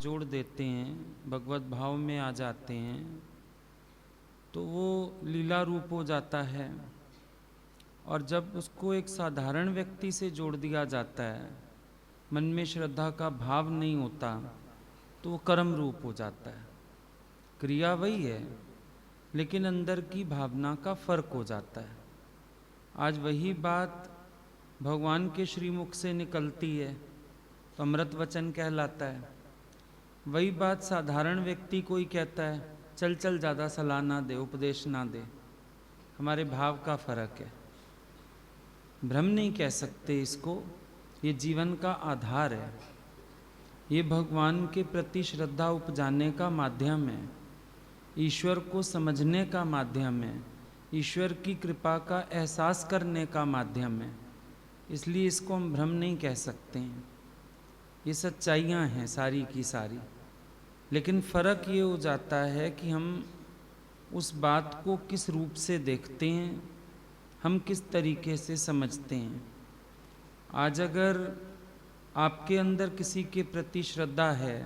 जोड़ देते हैं, भगवत भाव में आ जाते हैं, तो वो लीला रूप हो जाता है। और जब उसको एक साधारण व्यक्ति से जोड़ दिया जाता है, मन में श्रद्धा का भाव नहीं होता, तो वो कर्म रूप हो जाता है। क्रिया वही है, लेकिन अंदर की भावना का फर्क हो जाता है। आज वही बात भगवान के श्रीमुख से निकलती है तो अमृत वचन कहलाता है। वही बात साधारण व्यक्ति को ही कहता है, चल चल ज़्यादा सलाह ना दे, उपदेश ना दे। हमारे भाव का फर्क है। भ्रम नहीं कह सकते इसको, ये जीवन का आधार है। ये भगवान के प्रति श्रद्धा उपजाने का माध्यम है, ईश्वर को समझने का माध्यम है, ईश्वर की कृपा का एहसास करने का माध्यम है। इसलिए इसको हम भ्रम नहीं कह सकते हैं। ये सच्चाइयाँ हैं सारी की सारी। लेकिन फ़र्क ये हो जाता है कि हम उस बात को किस रूप से देखते हैं, हम किस तरीके से समझते हैं। आज अगर आपके अंदर किसी के प्रति श्रद्धा है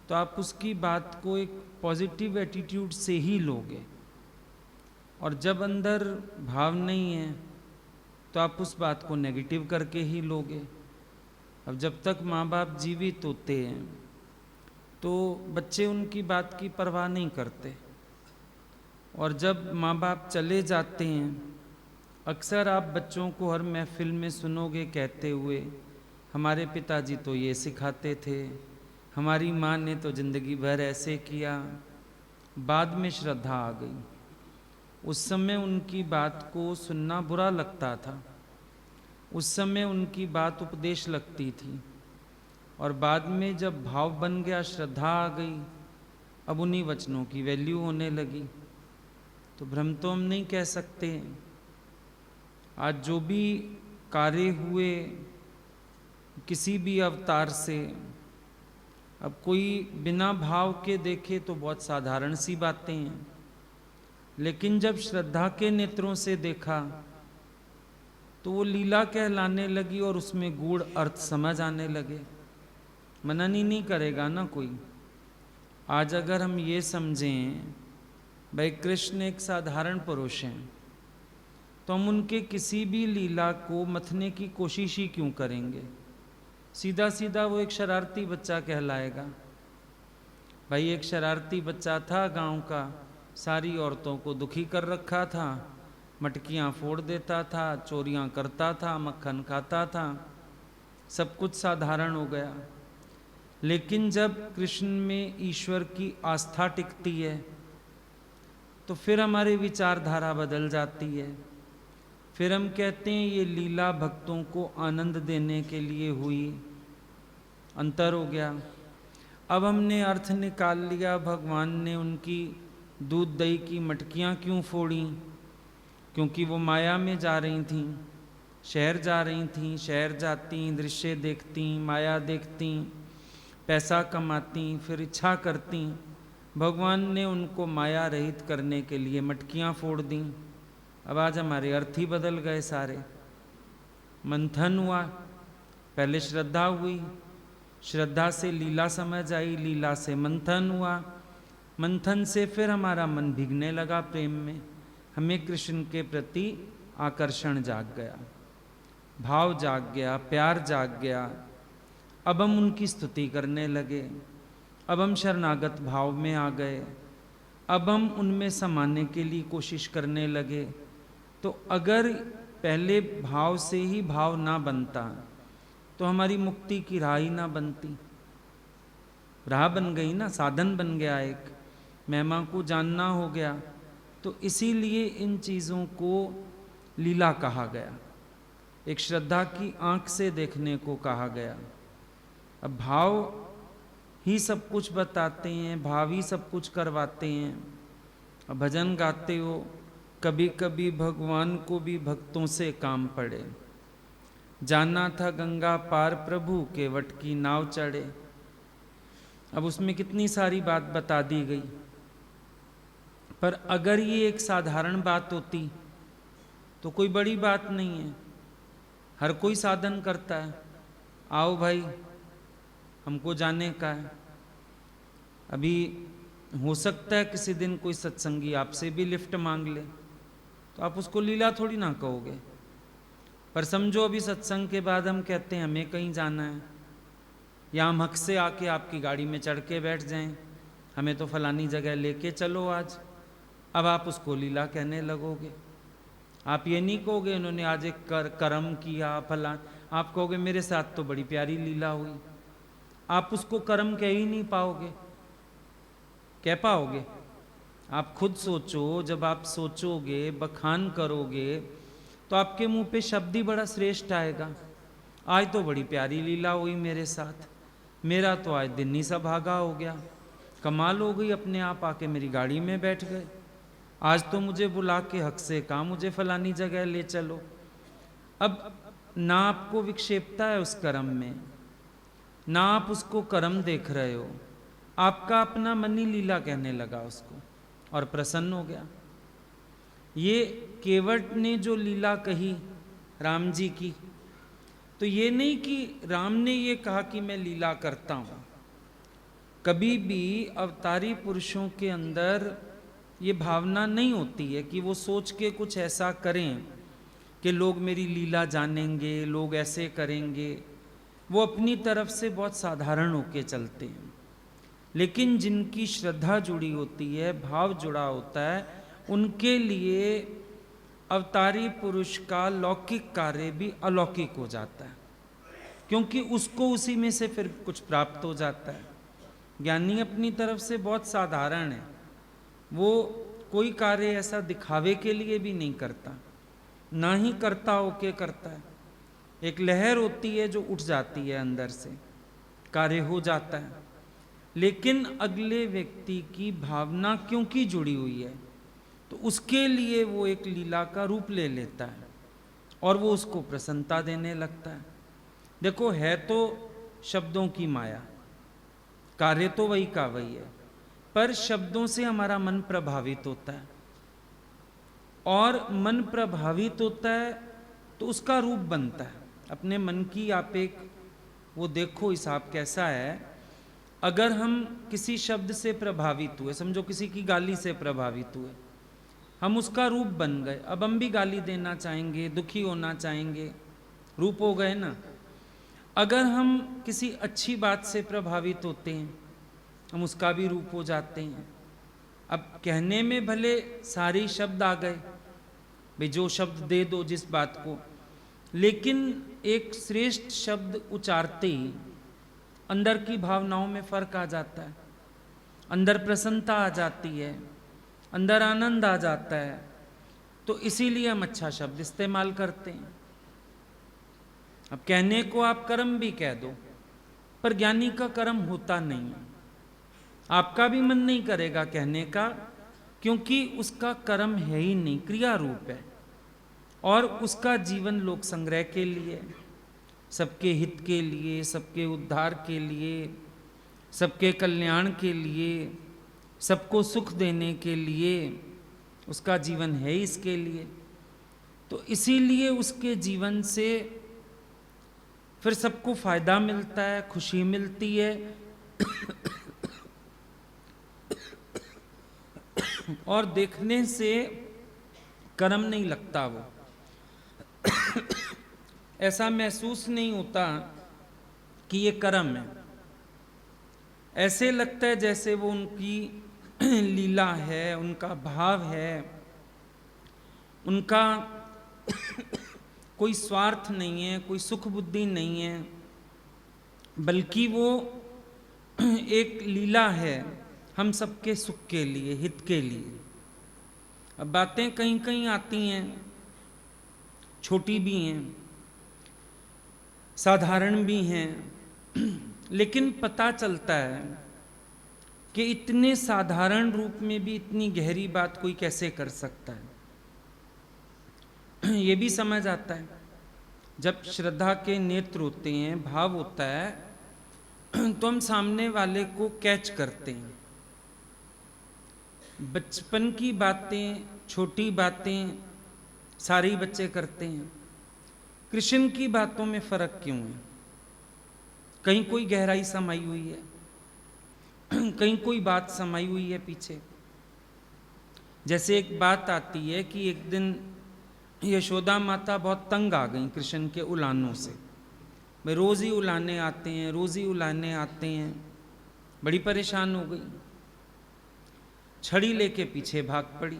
तो आप उसकी बात को एक पॉजिटिव एटीट्यूड से ही लोगे, और जब अंदर भाव नहीं है तो आप उस बात को नेगेटिव करके ही लोगे। अब जब तक माँ बाप जीवित होते हैं तो बच्चे उनकी बात की परवाह नहीं करते, और जब माँ बाप चले जाते हैं, अक्सर आप बच्चों को हर महफिल में सुनोगे कहते हुए, हमारे पिताजी तो ये सिखाते थे, हमारी माँ ने तो ज़िंदगी भर ऐसे किया। बाद में श्रद्धा आ गई। उस समय उनकी बात को सुनना बुरा लगता था, उस समय उनकी बात उपदेश लगती थी, और बाद में जब भाव बन गया, श्रद्धा आ गई, अब उन्हीं वचनों की वैल्यू होने लगी। तो भ्रम तो हम नहीं कह सकते। आज जो भी कार्य हुए किसी भी अवतार से, अब कोई बिना भाव के देखे तो बहुत साधारण सी बातें हैं, लेकिन जब श्रद्धा के नेत्रों से देखा तो वो लीला कहलाने लगी और उसमें गूढ़ अर्थ समझ आने लगे। मनन ही नहीं करेगा ना कोई। आज अगर हम ये समझें भाई कृष्ण एक साधारण पुरुष हैं, तो हम उनके किसी भी लीला को मथने की कोशिश ही क्यों करेंगे। सीधा सीधा वो एक शरारती बच्चा कहलाएगा। भाई एक शरारती बच्चा था गांव का, सारी औरतों को दुखी कर रखा था, मटकियां फोड़ देता था, चोरियां करता था, मक्खन खाता था, सब कुछ साधारण हो गया। लेकिन जब कृष्ण में ईश्वर की आस्था टिकती है तो फिर हमारी विचारधारा बदल जाती है। फिर हम कहते हैं ये लीला भक्तों को आनंद देने के लिए हुई। अंतर हो गया। अब हमने अर्थ निकाल लिया, भगवान ने उनकी दूध दही की मटकियां क्यों फोड़ी? क्योंकि वो माया में जा रही थीं, शहर जा रही थीं, शहर जाती, दृश्य देखती, माया देखती, पैसा कमाती, फिर इच्छा करती। भगवान ने उनको माया रहित करने के लिए मटकियां फोड़ दी। अब आज हमारे अर्थ ही बदल गए सारे। मंथन हुआ, पहले श्रद्धा हुई, श्रद्धा से लीला समझ आई, लीला से मंथन हुआ, मंथन से फिर हमारा मन भीगने लगा प्रेम में, हमें कृष्ण के प्रति आकर्षण जाग गया, भाव जाग गया, प्यार जाग गया। अब हम उनकी स्तुति करने लगे, अब हम शरणागत भाव में आ गए, अब हम उनमें समाने के लिए कोशिश करने लगे। तो अगर पहले भाव से ही भाव ना बनता तो हमारी मुक्ति की राह ही ना बनती। राह बन गई ना, साधन बन गया, एक महिमा को जानना हो गया। तो इसीलिए इन चीज़ों को लीला कहा गया, एक श्रद्धा की आंख से देखने को कहा गया। अब भाव ही सब कुछ बताते हैं, भाव ही सब कुछ करवाते हैं। अब भजन गाते हो, कभी कभी भगवान को भी भक्तों से काम पड़े। जाना था गंगा पार प्रभु के वट की नाव चढ़े। अब उसमें कितनी सारी बात बता दी गई, पर अगर ये एक साधारण बात होती तो कोई बड़ी बात नहीं है, हर कोई साधन करता है। आओ भाई, हमको जाने का है। अभी हो सकता है किसी दिन कोई सत्संगी आपसे भी लिफ्ट मांग ले, तो आप उसको लीला थोड़ी ना कहोगे। पर समझो अभी सत्संग के बाद हम कहते हैं हमें कहीं जाना है, या हम हक से आके आपकी गाड़ी में चढ़ के बैठ जाएं, हमें तो फलानी जगह लेके चलो आज। अब आप उसको लीला कहने लगोगे। आप ये नहीं कहोगे इन्होंने आज एक कर्म किया फला, आप कहोगे मेरे साथ तो बड़ी प्यारी लीला हुई। आप उसको कर्म कह ही नहीं पाओगे। कह पाओगे? आप खुद सोचो, जब आप सोचोगे, बखान करोगे, तो आपके मुंह पे शब्द ही बड़ा श्रेष्ठ आएगा। आज तो बड़ी प्यारी लीला हुई मेरे साथ, मेरा तो आज दिन ही सा भागा हो गया, कमाल हो गई, अपने आप आके मेरी गाड़ी में बैठ गए, आज तो मुझे बुला के हक से कहा मुझे फलानी जगह ले चलो। अब ना आपको विक्षेपता है उस कर्म में, ना आप उसको कर्म देख रहे हो, आपका अपना मन ही लीला कहने लगा उसको और प्रसन्न हो गया। ये केवट ने जो लीला कही राम जी की, तो ये नहीं कि राम ने ये कहा कि मैं लीला करता हूं। कभी भी अवतारी पुरुषों के अंदर ये भावना नहीं होती है कि वो सोच के कुछ ऐसा करें कि लोग मेरी लीला जानेंगे, लोग ऐसे करेंगे। वो अपनी तरफ से बहुत साधारण होके चलते हैं। लेकिन जिनकी श्रद्धा जुड़ी होती है, भाव जुड़ा होता है, उनके लिए अवतारी पुरुष का लौकिक कार्य भी अलौकिक हो जाता है, क्योंकि उसको उसी में से फिर कुछ प्राप्त हो जाता है। ज्ञानी अपनी तरफ से बहुत साधारण है, वो कोई कार्य ऐसा दिखावे के लिए भी नहीं करता, ना ही करता होके करता है। एक लहर होती है जो उठ जाती है अंदर से, कार्य हो जाता है, लेकिन अगले व्यक्ति की भावना क्योंकि जुड़ी हुई है, तो उसके लिए वो एक लीला का रूप ले लेता है और वो उसको प्रसन्नता देने लगता है। देखो, है तो शब्दों की माया, कार्य तो वही का वही है, पर शब्दों से हमारा मन प्रभावित होता है, और मन प्रभावित होता है तो उसका रूप बनता है। अपने मन की आप एक वो देखो हिसाब कैसा है। अगर हम किसी शब्द से प्रभावित हुए, समझो किसी की गाली से प्रभावित हुए, हम उसका रूप बन गए। अब हम भी गाली देना चाहेंगे, दुखी होना चाहेंगे, रूप हो गए ना। अगर हम किसी अच्छी बात से प्रभावित होते हैं, हम उसका भी रूप हो जाते हैं। अब कहने में भले सारे शब्द आ गए, भाई जो शब्द दे दो जिस बात को, लेकिन एक श्रेष्ठ शब्द उच्चारते ही अंदर की भावनाओं में फर्क आ जाता है, अंदर प्रसन्नता आ जाती है, अंदर आनंद आ जाता है। तो इसीलिए हम अच्छा शब्द इस्तेमाल करते हैं। अब कहने को आप कर्म भी कह दो, पर ज्ञानी का कर्म होता नहीं है। आपका भी मन नहीं करेगा कहने का, क्योंकि उसका कर्म है ही नहीं, क्रिया रूप है, और उसका जीवन लोक संग्रह के लिए, सबके हित के लिए, सबके उद्धार के लिए, सबके कल्याण के लिए, सबको सुख देने के लिए उसका जीवन है इसके लिए। तो इसीलिए उसके जीवन से फिर सबको फायदा मिलता है, खुशी मिलती है, और देखने से कर्म नहीं लगता, वो ऐसा महसूस नहीं होता कि ये कर्म है। ऐसे लगता है जैसे वो उनकी लीला है, उनका भाव है, उनका कोई स्वार्थ नहीं है, कोई सुख बुद्धि नहीं है, बल्कि वो एक लीला है हम सबके सुख के लिए, हित के लिए। अब बातें कहीं कहीं आती हैं, छोटी भी हैं, साधारण भी हैं, लेकिन पता चलता है कि इतने साधारण रूप में भी इतनी गहरी बात कोई कैसे कर सकता है। ये भी समझ आता है जब श्रद्धा के नेत्र होते हैं, भाव होता है, तो हम सामने वाले को कैच करते हैं। बचपन की बातें, छोटी बातें सारे बच्चे करते हैं, कृष्ण की बातों में फर्क क्यों है? कहीं कोई गहराई समाई हुई है, कहीं कोई बात समाई हुई है पीछे। जैसे एक बात आती है कि एक दिन यशोदा माता बहुत तंग आ गई कृष्ण के उलानों से। भाई रोज़ ही उलाने आते हैं, रोज़ ही उलाने आते हैं, बड़ी परेशान हो गई। छड़ी लेके पीछे भाग पड़ी।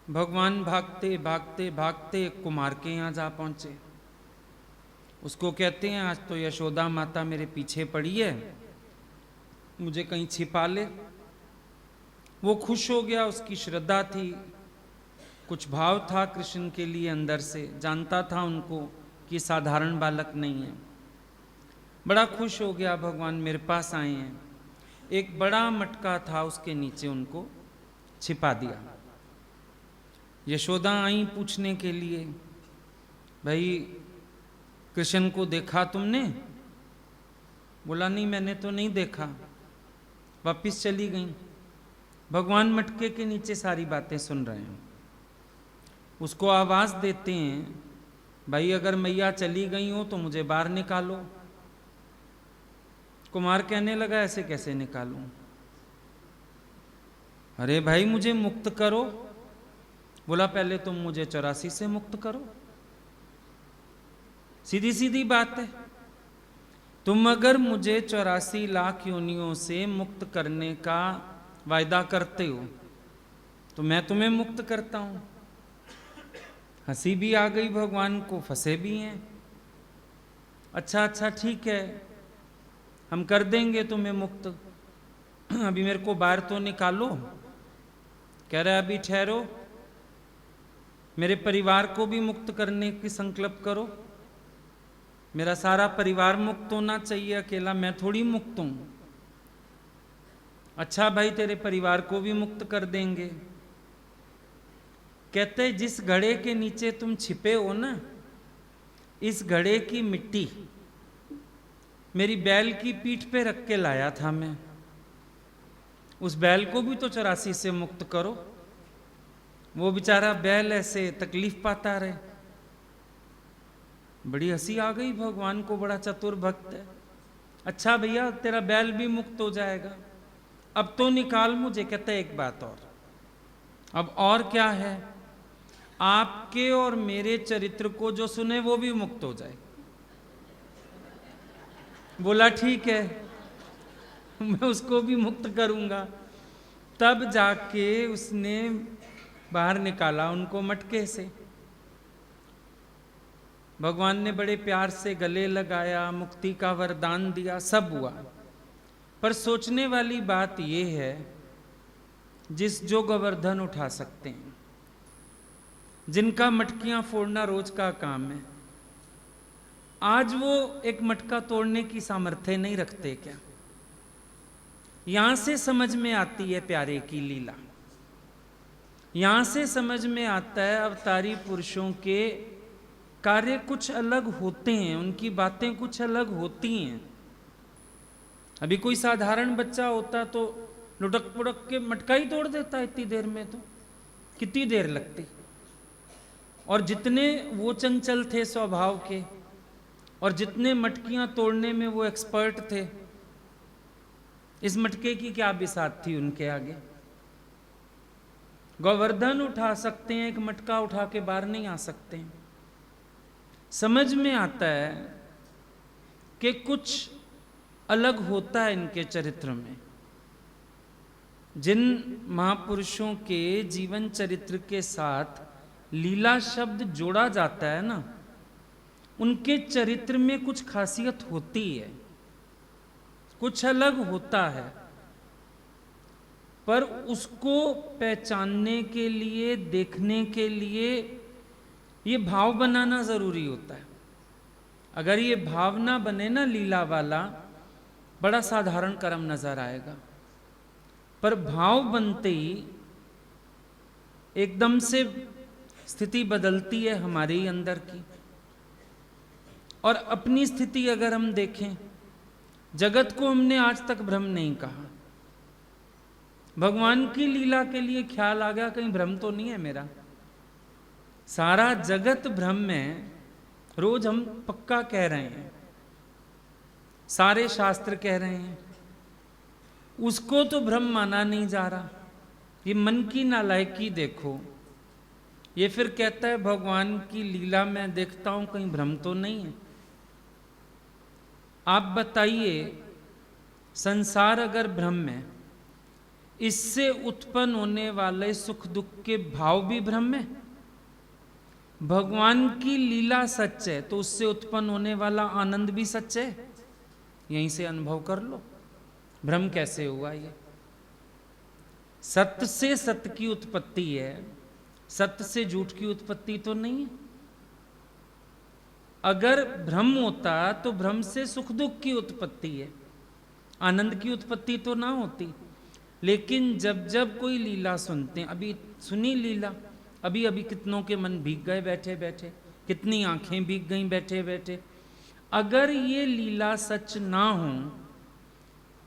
भगवान भागते भागते भागते कुमार के यहाँ जा पहुँचे। उसको कहते हैं आज तो यशोदा माता मेरे पीछे पड़ी है, मुझे कहीं छिपा ले। वो खुश हो गया, उसकी श्रद्धा थी, कुछ भाव था कृष्ण के लिए अंदर से, जानता था उनको कि साधारण बालक नहीं है। बड़ा खुश हो गया, भगवान मेरे पास आए हैं। एक बड़ा मटका था, उसके नीचे उनको छिपा दिया। यशोदा आई पूछने के लिए, भाई कृष्ण को देखा तुमने? बोला नहीं मैंने तो नहीं देखा। वापिस चली गई। भगवान मटके के नीचे सारी बातें सुन रहे हैं। उसको आवाज देते हैं, भाई अगर मैया चली गई हो तो मुझे बाहर निकालो। कुमार कहने लगा ऐसे कैसे निकालूं? अरे भाई मुझे मुक्त करो। बोला पहले तुम मुझे 84 से मुक्त करो। सीधी सीधी बात है। तुम अगर मुझे 84 लाख योनियों से मुक्त करने का वायदा करते हो तो मैं तुम्हें मुक्त करता हूं। हंसी भी आ गई भगवान को, फंसे भी हैं। अच्छा अच्छा ठीक है, हम कर देंगे तुम्हें मुक्त, अभी मेरे को बाहर तो निकालो। कह रहा अभी ठहरो, मेरे परिवार को भी मुक्त करने की संकल्प करो। मेरा सारा परिवार मुक्त होना चाहिए, अकेला मैं थोड़ी मुक्त हूं। अच्छा भाई तेरे परिवार को भी मुक्त कर देंगे। कहते जिस घड़े के नीचे तुम छिपे हो ना, इस घड़े की मिट्टी मेरी बैल की पीठ पे रख के लाया था मैं। उस बैल को भी तो 84 से मुक्त करो। वो बेचारा बैल ऐसे तकलीफ पाता रहे। बड़ी हंसी आ गई भगवान को, बड़ा चतुर भक्त है। अच्छा भैया तेरा बैल भी मुक्त हो जाएगा, अब तो निकाल मुझे। कहते एक बात और। अब और क्या है? आपके और मेरे चरित्र को जो सुने वो भी मुक्त हो जाए। बोला ठीक है, मैं उसको भी मुक्त करूंगा। तब जाके उसने बाहर निकाला उनको मटके से। भगवान ने बड़े प्यार से गले लगाया, मुक्ति का वरदान दिया, सब हुआ। पर सोचने वाली बात यह है, जिस जो गोवर्धन उठा सकते हैं, जिनका मटकियां फोड़ना रोज का काम है, आज वो एक मटका तोड़ने की सामर्थ्य नहीं रखते क्या? यहां से समझ में आती है प्यारे की लीला। यहां से समझ में आता है अवतारी पुरुषों के कार्य कुछ अलग होते हैं, उनकी बातें कुछ अलग होती हैं। अभी कोई साधारण बच्चा होता तो लुढ़क पुढ़क के मटका ही तोड़ देता इतनी देर में, तो कितनी देर लगती। और जितने वो चंचल थे स्वभाव के, और जितने मटकियां तोड़ने में वो एक्सपर्ट थे, इस मटके की क्या बिसात थी उनके आगे। गोवर्धन उठा सकते हैं, एक मटका उठा के बाहर नहीं आ सकते हैं। समझ में आता है कि कुछ अलग होता है इनके चरित्र में। जिन महापुरुषों के जीवन चरित्र के साथ लीला शब्द जोड़ा जाता है ना, उनके चरित्र में कुछ खासियत होती है, कुछ अलग होता है। पर उसको पहचानने के लिए, देखने के लिए ये भाव बनाना जरूरी होता है। अगर ये भाव ना बने ना लीला वाला, बड़ा साधारण कर्म नजर आएगा। पर भाव बनते ही एकदम से स्थिति बदलती है हमारे ही अंदर की। और अपनी स्थिति अगर हम देखें, जगत को हमने आज तक भ्रम नहीं कहा। भगवान की लीला के लिए ख्याल आ गया कहीं भ्रम तो नहीं है मेरा। सारा जगत भ्रम में, रोज हम पक्का कह रहे हैं। सारे शास्त्र कह रहे हैं, उसको तो भ्रम माना नहीं जा रहा। ये मन की नालायकी देखो। ये फिर कहता है भगवान की लीला में देखता हूं कहीं भ्रम तो नहीं है। आप बताइए, संसार अगर भ्रम है, इससे उत्पन्न होने वाले सुख दुख के भाव भी भ्रम है। भगवान की लीला सच है तो उससे उत्पन्न होने वाला आनंद भी सच है। यहीं से अनुभव कर लो, भ्रम कैसे हुआ। ये सत्य से सत्य की उत्पत्ति है, सत्य से झूठ की उत्पत्ति तो नहीं है। अगर भ्रम होता तो भ्रम से सुख दुख की उत्पत्ति है, आनंद की उत्पत्ति तो ना होती। लेकिन जब जब कोई लीला सुनते हैं, अभी सुनी लीला, अभी अभी कितनों के मन भीग गए बैठे बैठे, कितनी आंखें भीग गईं बैठे बैठे। अगर ये लीला सच ना हो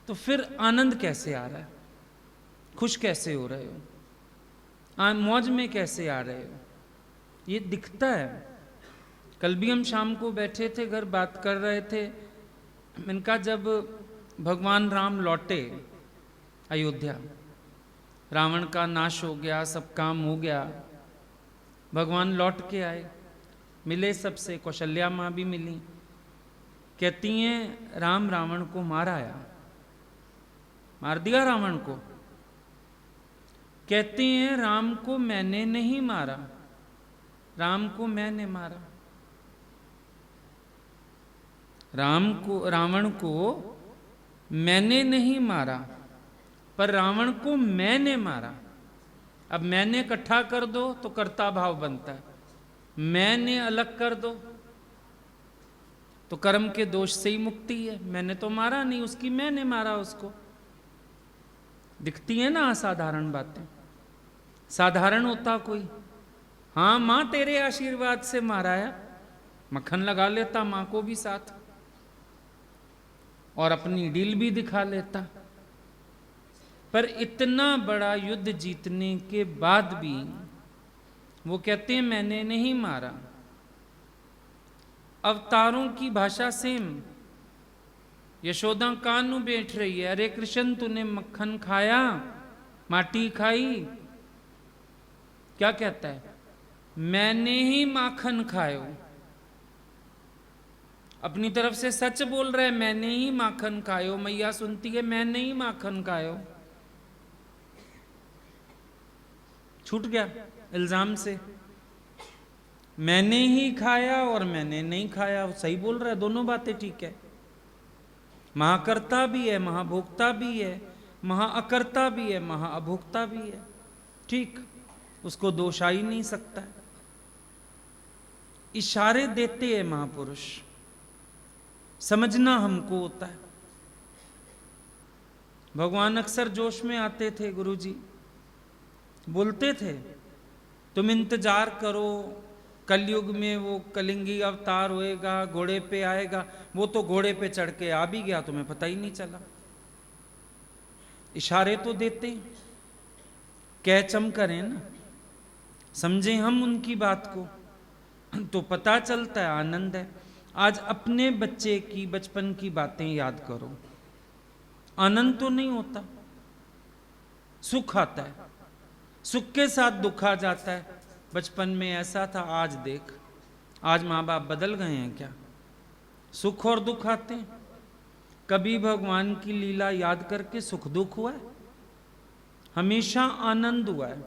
तो फिर आनंद कैसे आ रहा है, खुश कैसे हो रहे हो, मौज में कैसे आ रहे हो, ये दिखता है। कल भी हम शाम को बैठे थे घर, बात कर रहे थे। मैंने कहा जब भगवान राम लौटे अयोध्या, रावण का नाश हो गया, सब काम हो गया, भगवान लौट के आए, मिले सबसे, कौशल्या माँ भी मिली। कहती हैं राम रावण को मार आया, मार दिया रावण को। कहती हैं राम को मैंने नहीं मारा, राम को मैंने मारा। रावण को मैंने नहीं मारा, पर रावण को मैंने मारा। अब मैंने इकट्ठा कर दो तो कर्ता भाव बनता है, मैंने अलग कर दो तो कर्म के दोष से ही मुक्ति है। मैंने तो मारा नहीं, उसकी मैंने मारा उसको। दिखती है ना असाधारण बातें। साधारण होता कोई, हाँ मां तेरे आशीर्वाद से मारा है, मक्खन लगा लेता मां को भी साथ, और अपनी डील भी दिखा लेता। पर इतना बड़ा युद्ध जीतने के बाद भी वो कहते हैं मैंने नहीं मारा। अवतारों की भाषा सेम। यशोदा कानू बैठ रही है, अरे कृष्ण तूने मक्खन खाया, माटी खाई। क्या कहता है, मैंने ही माखन खायो। अपनी तरफ से सच बोल रहा है, मैंने ही माखन खायो। मैया सुनती है मैंने ही माखन खायो। छूट गया इल्जाम से, मैंने ही खाया और मैंने नहीं खाया। वो सही बोल रहा है, दोनों बातें ठीक है। महाकर्ता भी है, महाभोक्ता भी है, महाअकर्ता भी है, महाअभोक्ता भी है। ठीक, उसको दोष आ ही नहीं सकता। इशारे देते हैं महापुरुष, समझना हमको होता है। भगवान अक्सर जोश में आते थे, गुरुजी बोलते थे तुम इंतजार करो, कलयुग में वो कलिंगी अवतार होएगा, घोड़े पे आएगा। वो तो घोड़े पे चढ़ के आ भी गया, तुम्हें पता ही नहीं चला। इशारे तो देते, कैचम करें ना, समझे हम उनकी बात को तो पता चलता है, आनंद है। आज अपने बच्चे की बचपन की बातें याद करो, आनंद तो नहीं होता, सुख आता है, सुख के साथ दुख आ जाता है। बचपन में ऐसा था, आज देख, आज माँ बाप बदल गए हैं क्या? सुख और दुख आते हैं। कभी भगवान की लीला याद करके सुख दुख हुआ है? हमेशा आनंद हुआ है।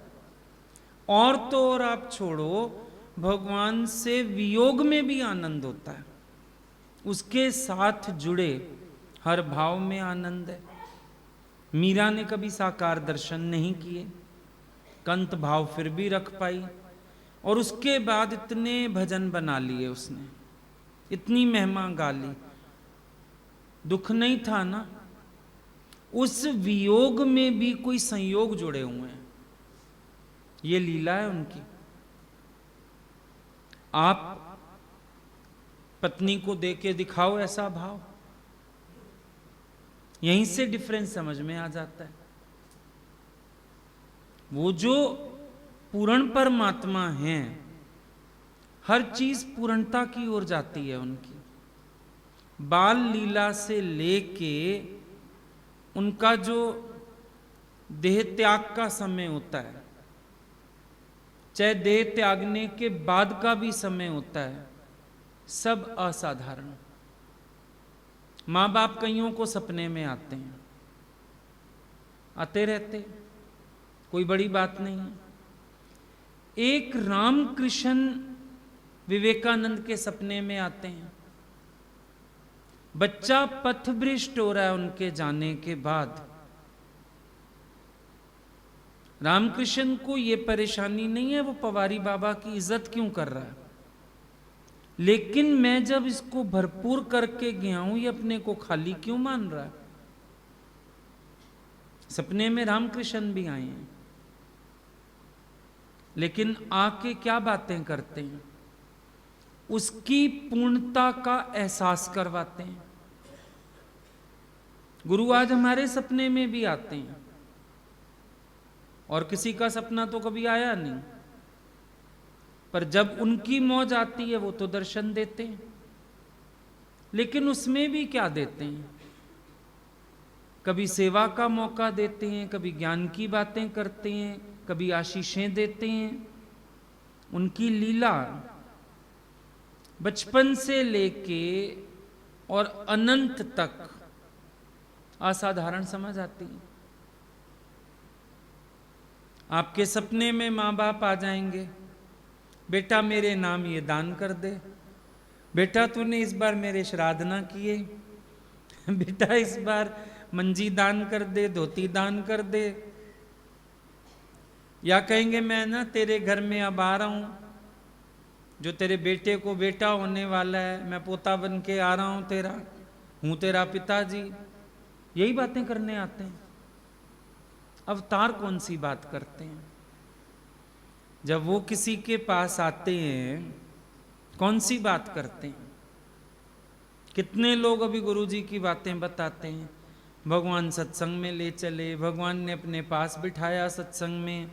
और तो और आप छोड़ो, भगवान से वियोग में भी आनंद होता है, उसके साथ जुड़े हर भाव में आनंद है। मीरा ने कभी साकार दर्शन नहीं किए, कंत भाव फिर भी रख पाई, और उसके बाद इतने भजन बना लिए उसने, इतनी महिमा गा ली। दुख नहीं था ना, उस वियोग में भी कोई संयोग जुड़े हुए हैं। ये लीला है उनकी। आप पत्नी को दे के दिखाओ ऐसा भाव, यहीं से डिफरेंस समझ में आ जाता है। वो जो पूर्ण परमात्मा हैं, हर चीज पूर्णता की ओर जाती है उनकी। बाल लीला से लेके उनका जो देह त्याग का समय होता है, चाहे देह त्यागने के बाद का भी समय होता है, सब असाधारण। माँ बाप कईयों को सपने में आते हैं, आते रहते, कोई बड़ी बात नहीं है। एक रामकृष्ण विवेकानंद के सपने में आते हैं। बच्चा पथभ्रष्ट हो रहा है उनके जाने के बाद। रामकृष्ण को यह परेशानी नहीं है वो पवारी बाबा की इज्जत क्यों कर रहा है, लेकिन मैं जब इसको भरपूर करके गया हूं, ये अपने को खाली क्यों मान रहा है। सपने में रामकृष्ण भी आए हैं, लेकिन आके क्या बातें करते हैं, उसकी पूर्णता का एहसास करवाते हैं। गुरु आज हमारे सपने में भी आते हैं, और किसी का सपना तो कभी आया नहीं, पर जब उनकी मौज आती है वो तो दर्शन देते हैं। लेकिन उसमें भी क्या देते हैं, कभी सेवा का मौका देते हैं, कभी ज्ञान की बातें करते हैं, कभी आशीषें देते हैं। उनकी लीला बचपन से लेके और अनंत तक असाधारण समझ आती है। आपके सपने में माँ बाप आ जाएंगे, बेटा मेरे नाम ये दान कर दे, बेटा तूने इस बार मेरे श्राद्ध ना किए, बेटा इस बार मंजी दान कर दे, धोती दान कर दे। या कहेंगे मैं ना तेरे घर में अब आ रहा हूं, जो तेरे बेटे को बेटा होने वाला है, मैं पोता बन के आ रहा हूं तेरा, हूं तेरा पिताजी। यही बातें करने आते हैं। अवतार कौन सी बात करते हैं। जब वो किसी के पास आते हैं, कौन सी बात करते हैं। कितने लोग अभी गुरु जी की बातें बताते हैं, भगवान सत्संग में ले चले, भगवान ने अपने पास बिठाया सत्संग में,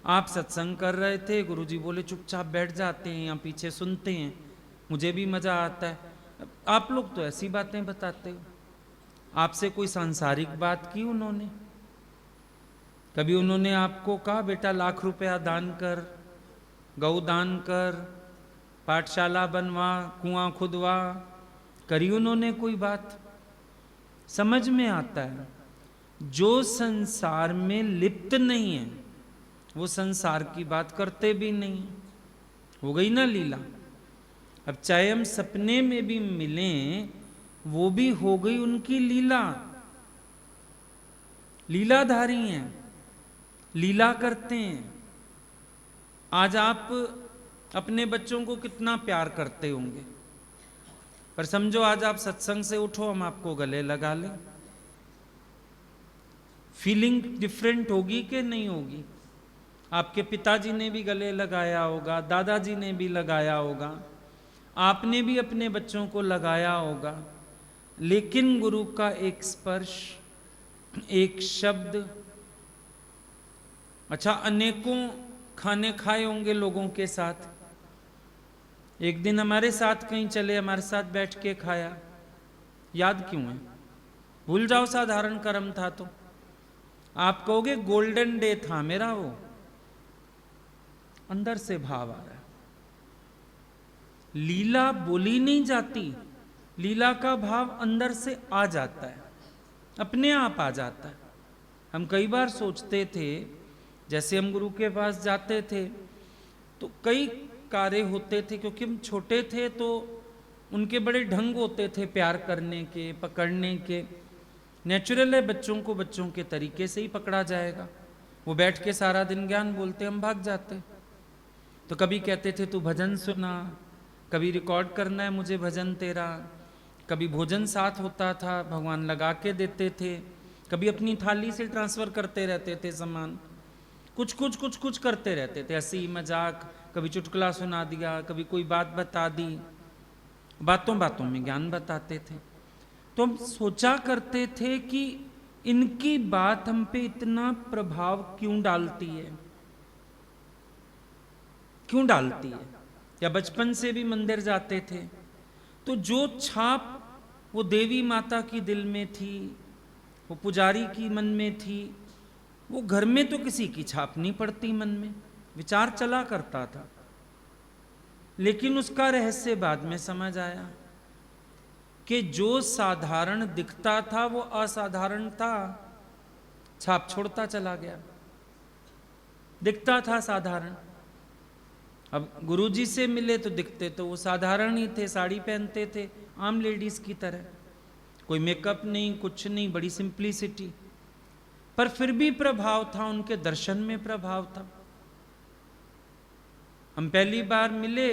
आप सत्संग कर रहे थे, गुरु जी बोले चुपचाप बैठ जाते हैं, यहाँ पीछे सुनते हैं, मुझे भी मजा आता है। आप लोग तो ऐसी बातें बताते हो। आपसे कोई सांसारिक बात की उन्होंने? कभी उन्होंने आपको कहा बेटा लाख रुपया दान कर, गौ दान कर, पाठशाला बनवा, कुआं खुदवा? करी उन्होंने कोई बात? समझ में आता है जो संसार में लिप्त नहीं है वो संसार की बात करते भी नहीं। हो गई ना लीला। अब चाहे हम सपने में भी मिलें, वो भी हो गई उनकी लीला। लीलाधारी हैं, लीला करते हैं। आज आप अपने बच्चों को कितना प्यार करते होंगे, पर समझो आज आप सत्संग से उठो, हम आपको गले लगा लें, फीलिंग डिफरेंट होगी कि नहीं होगी? आपके पिताजी ने भी गले लगाया होगा, दादाजी ने भी लगाया होगा, आपने भी अपने बच्चों को लगाया होगा, लेकिन गुरु का एक स्पर्श, एक शब्द। अच्छा, अनेकों खाने खाए होंगे लोगों के साथ, एक दिन हमारे साथ कहीं चले, हमारे साथ बैठ के खाया, याद क्यों है? भूल जाओ साधारण कर्म था तो। आप कहोगे गोल्डन डे था मेरा वो, अंदर से भाव आ रहा है। लीला बोली नहीं जाती, लीला का भाव अंदर से आ जाता है, अपने आप आ जाता है। हम कई बार सोचते थे, जैसे हम गुरु के पास जाते थे तो कई कार्य होते थे, क्योंकि हम छोटे थे तो उनके बड़े ढंग होते थे प्यार करने के, पकड़ने के। नेचुरल है बच्चों को बच्चों के तरीके से ही पकड़ा जाएगा। वो बैठ के सारा दिन ज्ञान बोलते, हम भाग जाते। तो कभी कहते थे तू भजन सुना, कभी रिकॉर्ड करना है मुझे भजन तेरा, कभी भोजन साथ होता था, भगवान लगा के देते थे, कभी अपनी थाली से ट्रांसफर करते रहते थे सामान, कुछ कुछ कुछ कुछ करते रहते थे, हंसी मजाक, कभी चुटकुला सुना दिया, कभी कोई बात बता दी, बातों बातों में ज्ञान बताते थे। तो हम सोचा करते थे कि इनकी बात हम पे इतना प्रभाव क्यों डालती है, क्यों डालती है। या बचपन से भी मंदिर जाते थे तो जो छाप वो देवी माता की दिल में थी, वो पुजारी की मन में थी, वो घर में तो किसी की छाप नहीं पड़ती, मन में विचार चला करता था। लेकिन उसका रहस्य बाद में समझ आया कि जो साधारण दिखता था वो असाधारण था, छाप छोड़ता चला गया। दिखता था साधारण, अब गुरुजी से मिले तो दिखते तो वो साधारण ही थे, साड़ी पहनते थे आम लेडीज की तरह, कोई मेकअप नहीं, कुछ नहीं, बड़ी सिंप्लिसिटी, पर फिर भी प्रभाव था, उनके दर्शन में प्रभाव था। हम पहली बार मिले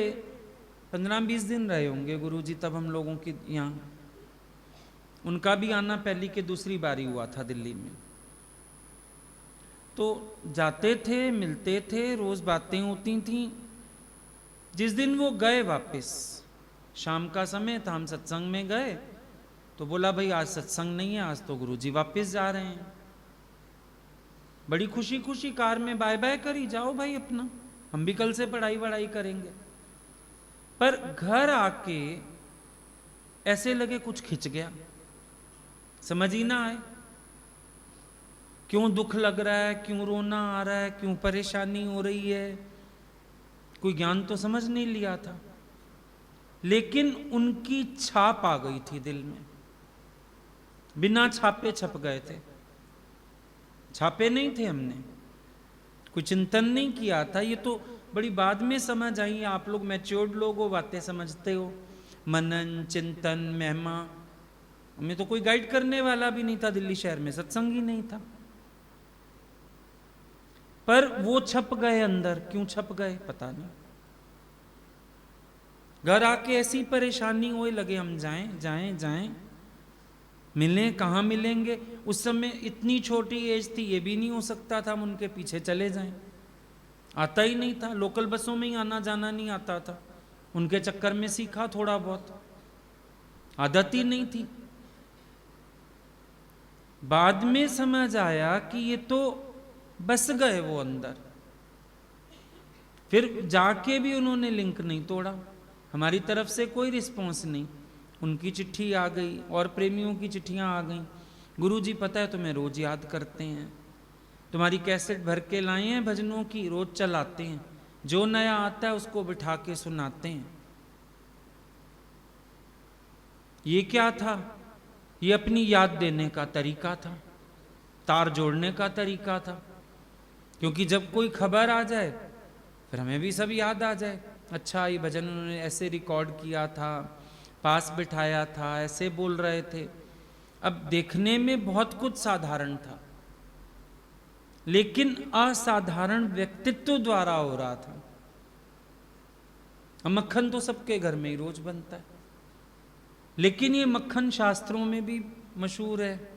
15-20 दिन रहे होंगे गुरुजी तब हम लोगों की यहाँ, उनका भी आना पहली के दूसरी बारी हुआ था दिल्ली में। तो जाते थे, मिलते थे, रोज बातें होती थी। जिस दिन वो गए वापस, शाम का समय था, हम सत्संग में गए, तो बोला भाई आज सत्संग नहीं है, आज तो गुरुजी वापस जा रहे हैं। बड़ी खुशी खुशी कार में बाय बाय करी, जाओ भाई अपना, हम भी कल से पढ़ाई वढ़ाई करेंगे। पर घर आके ऐसे लगे कुछ खिंच गया, समझ ही ना आए क्यों दुख लग रहा है, क्यों रोना आ रहा है, क्यों परेशानी हो रही है। कोई ज्ञान तो समझ नहीं लिया था, लेकिन उनकी छाप आ गई थी दिल में, बिना छापे छप गए थे। छापे नहीं थे, हमने कोई चिंतन नहीं किया था, ये तो बड़ी बाद में समझ आई। आप लोग मैच्योर्ड लोग हो, बातें समझते हो, मनन चिंतन महिमा। हमें तो कोई गाइड करने वाला भी नहीं था, दिल्ली शहर में सत्संग ही नहीं था। पर वो छप गए अंदर, क्यों छप गए पता नहीं। घर आके ऐसी परेशानी होए लगे, हम जाएं जाएं जाएं, मिलें, कहाँ मिलेंगे। उस समय इतनी छोटी एज थी, ये भी नहीं हो सकता था हम उनके पीछे चले जाएं, आता ही नहीं था, लोकल बसों में ही आना जाना नहीं आता था, उनके चक्कर में सीखा थोड़ा बहुत, आदत ही नहीं थी। बाद में समझ आया कि ये तो बस गए वो अंदर। फिर जाके भी उन्होंने लिंक नहीं तोड़ा, हमारी तरफ से कोई रिस्पॉन्स नहीं। उनकी चिट्ठी आ गई और प्रेमियों की चिट्ठियां आ गई, गुरुजी पता है तुम्हें रोज याद करते हैं, तुम्हारी कैसेट भर के लाए हैं भजनों की, रोज चलाते हैं, जो नया आता है उसको बिठा के सुनाते हैं। ये क्या था? ये अपनी याद देने का तरीका था, तार जोड़ने का तरीका था। क्योंकि जब कोई खबर आ जाए फिर हमें भी सब याद आ जाए, अच्छा ये भजन उन्होंने ऐसे रिकॉर्ड किया था, पास बिठाया था, ऐसे बोल रहे थे। अब देखने में बहुत कुछ साधारण था, लेकिन असाधारण व्यक्तित्व द्वारा हो रहा था। मक्खन तो सबके घर में ही रोज बनता है, लेकिन ये मक्खन शास्त्रों में भी मशहूर है,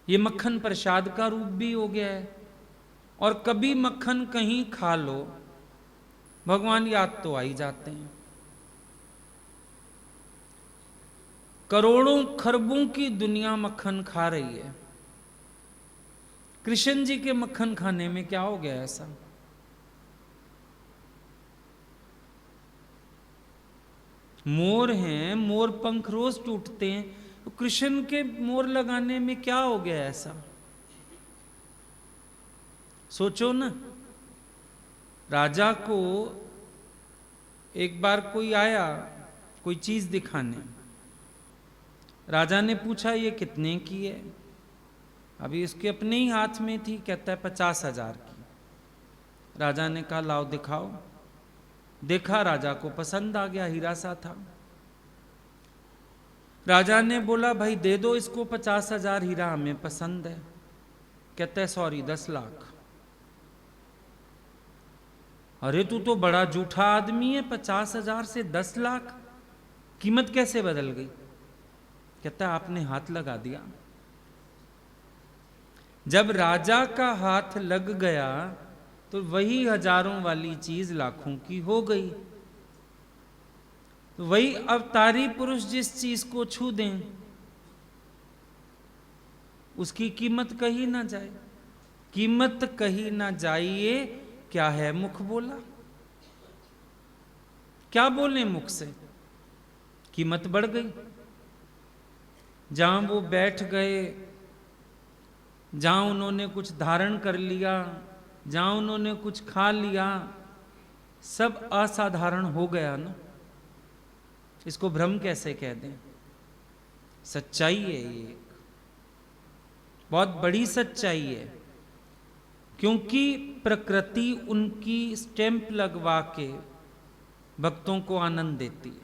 ये मक्खन प्रसाद का रूप भी हो गया है। और कभी मक्खन कहीं खा लो, भगवान याद तो आ ही जाते हैं। करोड़ों खरबों की दुनिया मक्खन खा रही है, कृष्ण जी के मक्खन खाने में क्या हो गया ऐसा? मोर हैं, मोर पंख रोज टूटते हैं, तो कृष्ण के मोर लगाने में क्या हो गया ऐसा? सोचो ना। राजा को एक बार कोई आया कोई चीज दिखाने, राजा ने पूछा ये कितने की है? अभी इसके अपने ही हाथ में थी, कहता है 50,000 की। राजा ने कहा लाओ दिखाओ। देखा, राजा को पसंद आ गया, हीरा सा था। राजा ने बोला भाई दे दो इसको 50,000, हीरा हमें पसंद है। कहता है सॉरी 10 लाख। अरे तू तो बड़ा जूठा आदमी है, 50,000 से 10 लाख, कीमत कैसे बदल गई? कहता है आपने हाथ लगा दिया। जब राजा का हाथ लग गया तो वही हजारों वाली चीज लाखों की हो गई। तो वही अवतारी पुरुष जिस चीज को छू दें उसकी कीमत कही ना जाए। कीमत कही ना जाइए, क्या है मुख बोला? क्या बोले मुख से? कीमत बढ़ गई। जहाँ वो बैठ गए, जहाँ उन्होंने कुछ धारण कर लिया, जहाँ उन्होंने कुछ खा लिया, सब असाधारण हो गया ना। इसको भ्रम कैसे कह दें? सच्चाई है ये, एक बहुत बड़ी सच्चाई है। क्योंकि प्रकृति उनकी स्टैंप लगवा के भक्तों को आनंद देती है।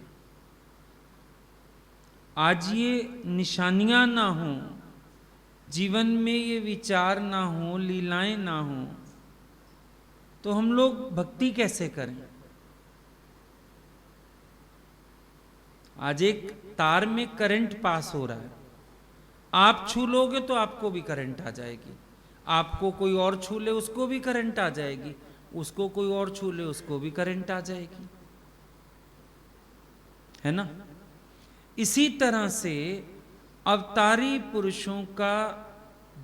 आज ये निशानियां ना हो, जीवन में ये विचार ना हो, लीलाएं ना हो, तो हम लोग भक्ति कैसे करें? आज एक तार में करंट पास हो रहा है, आप छू लोगे तो आपको भी करंट आ जाएगी, आपको कोई और छू ले उसको भी करंट आ जाएगी, उसको कोई और छू ले उसको भी करंट आ जाएगी, है ना। इसी तरह से अवतारी पुरुषों का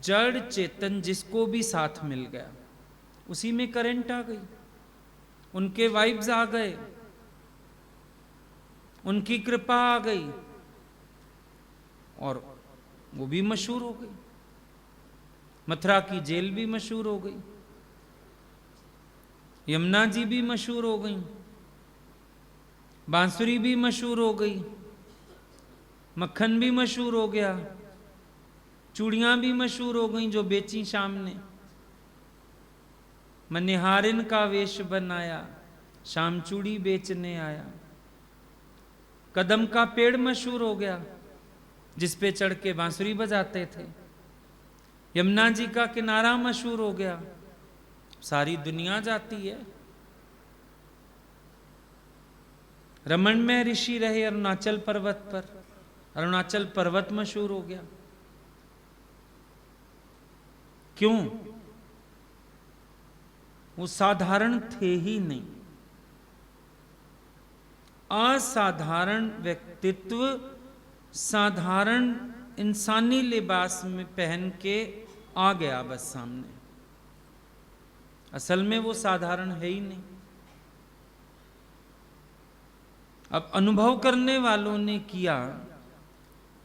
जड़ चेतन जिसको भी साथ मिल गया, उसी में करंट आ गई, उनके वाइब्स आ गए, उनकी कृपा आ गई और वो भी मशहूर हो गई। मथुरा की जेल भी मशहूर हो गई, यमुना जी भी मशहूर हो गई, बांसुरी भी मशहूर हो गई, मक्खन भी मशहूर हो गया, चूड़ियां भी मशहूर हो गई जो बेची शाम ने। मनिहारिन का वेश बनाया, शाम चूड़ी बेचने आया। कदम का पेड़ मशहूर हो गया, जिस पे चढ़ के बांसुरी बजाते थे। यमुना जी का किनारा मशहूर हो गया, सारी दुनिया जाती है। रमन में ऋषि रहे अरुणाचल पर्वत पर, अरुणाचल पर्वत मशहूर हो गया। क्यों? वो साधारण थे ही नहीं, असाधारण व्यक्तित्व साधारण इंसानी लिबास में पहन के आ गया बस सामने। असल में वो साधारण है ही नहीं। अब अनुभव करने वालों ने किया,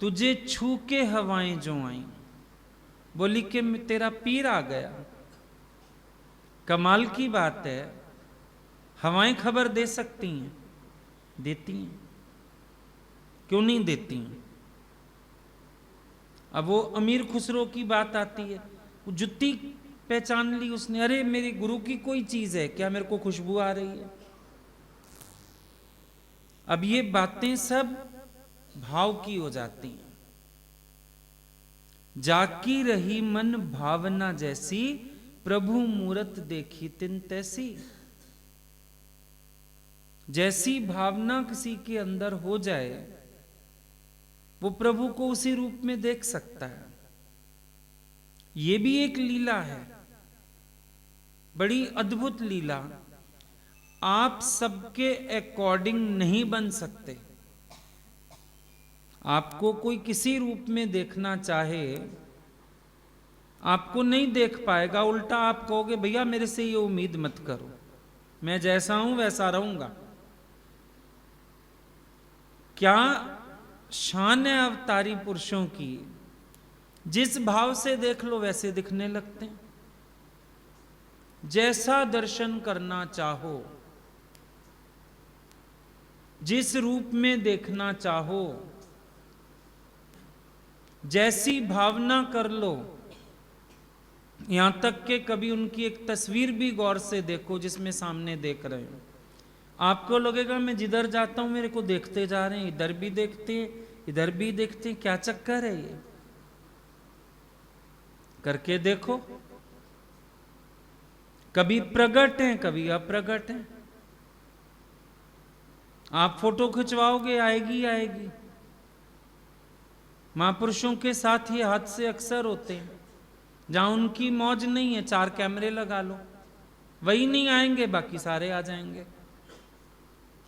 तुझे छू के हवाएं जो आई, बोली कि तेरा पीर आ गया। कमाल की बात है, हवाएं खबर दे सकती हैं, देती हैं, क्यों नहीं देती हैं? अब वो अमीर खुसरो की बात आती है, वो जुत्ती पहचान ली उसने, अरे मेरे गुरु की कोई चीज है क्या, मेरे को खुशबू आ रही है। अब ये बातें सब भाव की हो जाती हैं। जाकी रही मन भावना जैसी, प्रभु मूरत देखी तिन तैसी। जैसी भावना किसी के अंदर हो जाए, वो प्रभु को उसी रूप में देख सकता है। ये भी एक लीला है, बड़ी अद्भुत लीला। आप सबके अकॉर्डिंग नहीं बन सकते। आपको कोई किसी रूप में देखना चाहे, आपको नहीं देख पाएगा। उल्टा आप कहोगे भैया मेरे से ये उम्मीद मत करो, मैं जैसा हूं वैसा रहूंगा। क्या शान है अवतारी पुरुषों की, जिस भाव से देख लो वैसे दिखने लगते हैं। जैसा दर्शन करना चाहो, जिस रूप में देखना चाहो, जैसी भावना कर लो। यहां तक कि कभी उनकी एक तस्वीर भी गौर से देखो जिसमें सामने देख रहे हो, आपको लगेगा मैं जिधर जाता हूं मेरे को देखते जा रहे हैं, इधर भी देखते हैं इधर भी देखते हैं, क्या चक्कर है ये? करके देखो। कभी प्रगट हैं कभी अप्रगट हैं। आप फोटो खिंचवाओगे आएगी आएगी। महापुरुषों के साथ ये हादसे अक्सर होते हैं, जहां उनकी मौज नहीं है 4 कैमरे लगा लो, वही नहीं आएंगे बाकी सारे आ जाएंगे।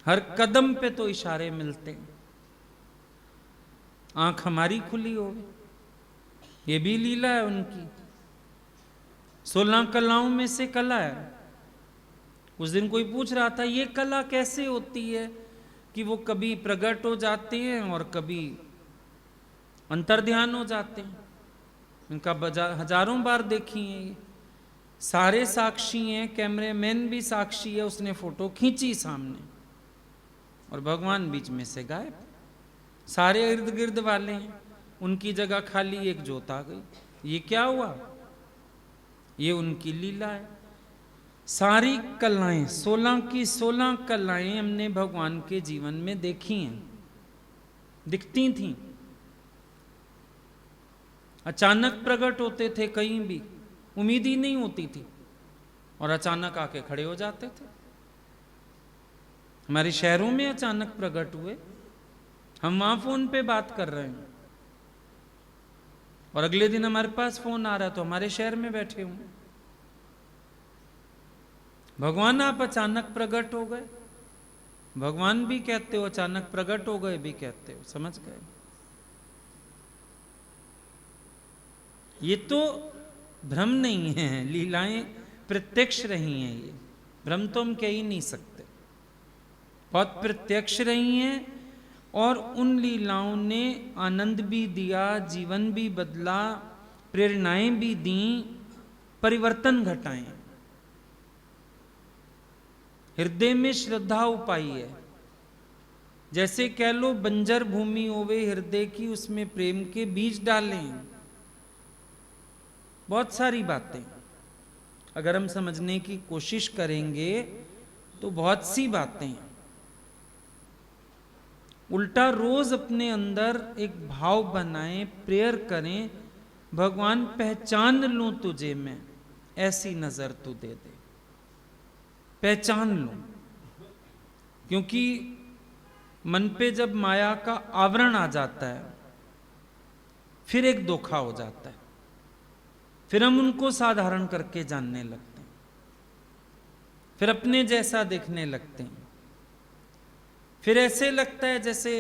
हर कदम पे तो इशारे मिलते हैं। आंख हमारी खुली हो, ये भी लीला है उनकी। 16 कलाओं में से कला है। उस दिन कोई पूछ रहा था ये कला कैसे होती है कि वो कभी प्रकट हो जाते हैं और कभी अंतर्ध्यान हो जाते हैं। इनका हजारों बार देखी है ये, सारे साक्षी हैं, कैमरामैन भी साक्षी है, उसने फोटो खींची सामने और भगवान बीच में से गायब। सारे इर्द गिर्द वाले हैं, उनकी जगह खाली एक जोत आ गई। ये क्या हुआ? ये उनकी लीला है। सारी कलाएं, 16 की 16 कलाएं हमने भगवान के जीवन में देखी हैं, दिखती थीं। अचानक प्रकट होते थे, कहीं भी उम्मीद ही नहीं होती थी, और अचानक आके खड़े हो जाते थे। हमारे शहरों में अचानक प्रकट हुए, हम वहां फोन पे बात कर रहे हैं और अगले दिन हमारे पास फोन आ रहा है तो हमारे शहर में बैठे हुए। भगवान आप अचानक प्रकट हो गए, भगवान भी कहते हो, अचानक प्रकट हो गए भी कहते हो, समझ गए? ये तो भ्रम नहीं है, लीलाएं प्रत्यक्ष रही हैं। ये भ्रम तो हम कह ही नहीं सकते, बहुत प्रत्यक्ष रही हैं। और उन लीलाओं ने आनंद भी दिया, जीवन भी बदला, प्रेरणाएं भी दी, परिवर्तन घटाए, हृदय में श्रद्धा उपाई है। जैसे कह लो बंजर भूमि होवे हृदय की, उसमें प्रेम के बीज डालें। बहुत सारी बातें अगर हम समझने की कोशिश करेंगे तो बहुत सी बातें। उल्टा रोज अपने अंदर एक भाव बनाएं, प्रेयर करें, भगवान पहचान लूं तुझे मैं, ऐसी नजर तू दे दे, पहचान लूं। क्योंकि मन पे जब माया का आवरण आ जाता है फिर एक धोखा हो जाता है, फिर हम उनको साधारण करके जानने लगते हैं, फिर अपने जैसा देखने लगते हैं, फिर ऐसे लगता है जैसे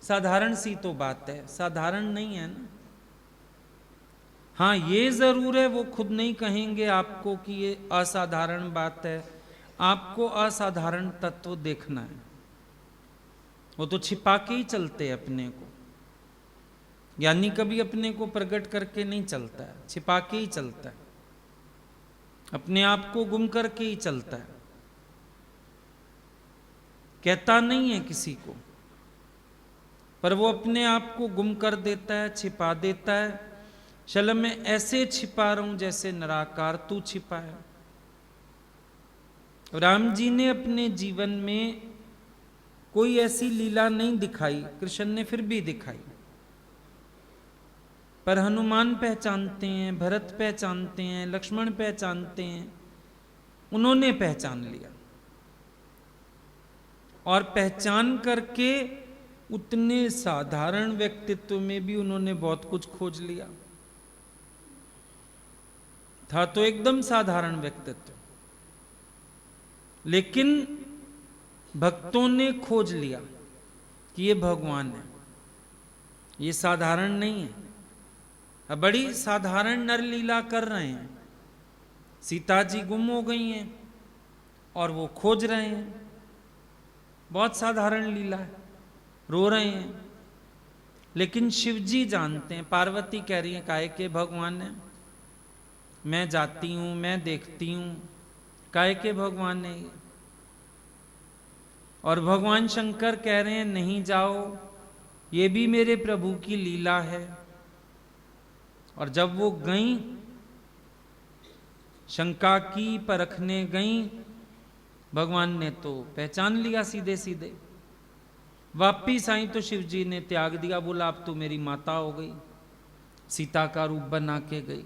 साधारण सी तो बात है, साधारण नहीं है ना। हाँ ये जरूर है, वो खुद नहीं कहेंगे आपको कि ये असाधारण बात है, आपको असाधारण तत्व देखना है। वो तो छिपा के ही चलते हैं अपने को, यानी कभी अपने को प्रकट करके नहीं चलता है, छिपा के ही चलता है, अपने आप को गुम करके ही चलता है, कहता नहीं है किसी को, पर वो अपने आप को गुम कर देता है, छिपा देता है। चल मैं ऐसे छिपा रहा हूं जैसे निराकार तू छिपा है। राम जी ने अपने जीवन में कोई ऐसी लीला नहीं दिखाई, कृष्ण ने फिर भी दिखाई, पर हनुमान पहचानते हैं, भरत पहचानते हैं, लक्ष्मण पहचानते हैं, उन्होंने पहचान लिया और पहचान करके उतने साधारण व्यक्तित्व में भी उन्होंने बहुत कुछ खोज लिया। था तो एकदम साधारण व्यक्तित्व, लेकिन भक्तों ने खोज लिया कि ये भगवान है, ये साधारण नहीं है। अब बड़ी साधारण नरलीला कर रहे हैं, सीता जी गुम हो गई हैं और वो खोज रहे हैं, बहुत साधारण लीला है, रो रहे हैं, लेकिन शिव जी जानते हैं। पार्वती कह रही है काहे के भगवान है, मैं जाती हूं, मैं देखती हूं, काहे के भगवान है ये। और भगवान शंकर कह रहे हैं नहीं जाओ, ये भी मेरे प्रभु की लीला है। और जब वो गईं, शंका की, परखने गईं, भगवान ने तो पहचान लिया सीधे सीधे। वापिस आई तो शिव जी ने त्याग दिया, बोला अब तू मेरी माता हो गई, सीता का रूप बना के गई।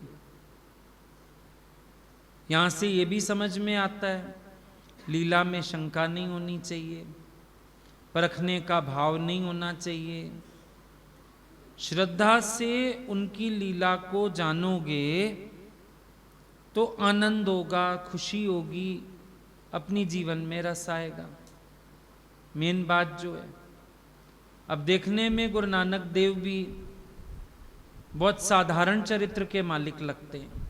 यहां से ये भी समझ में आता है लीला में शंका नहीं होनी चाहिए, परखने का भाव नहीं होना चाहिए। श्रद्धा से उनकी लीला को जानोगे तो आनंद होगा, खुशी होगी, अपनी जीवन में रस आएगा। मेन बात जो है, अब देखने में गुरु नानक देव भी बहुत साधारण चरित्र के मालिक लगते हैं,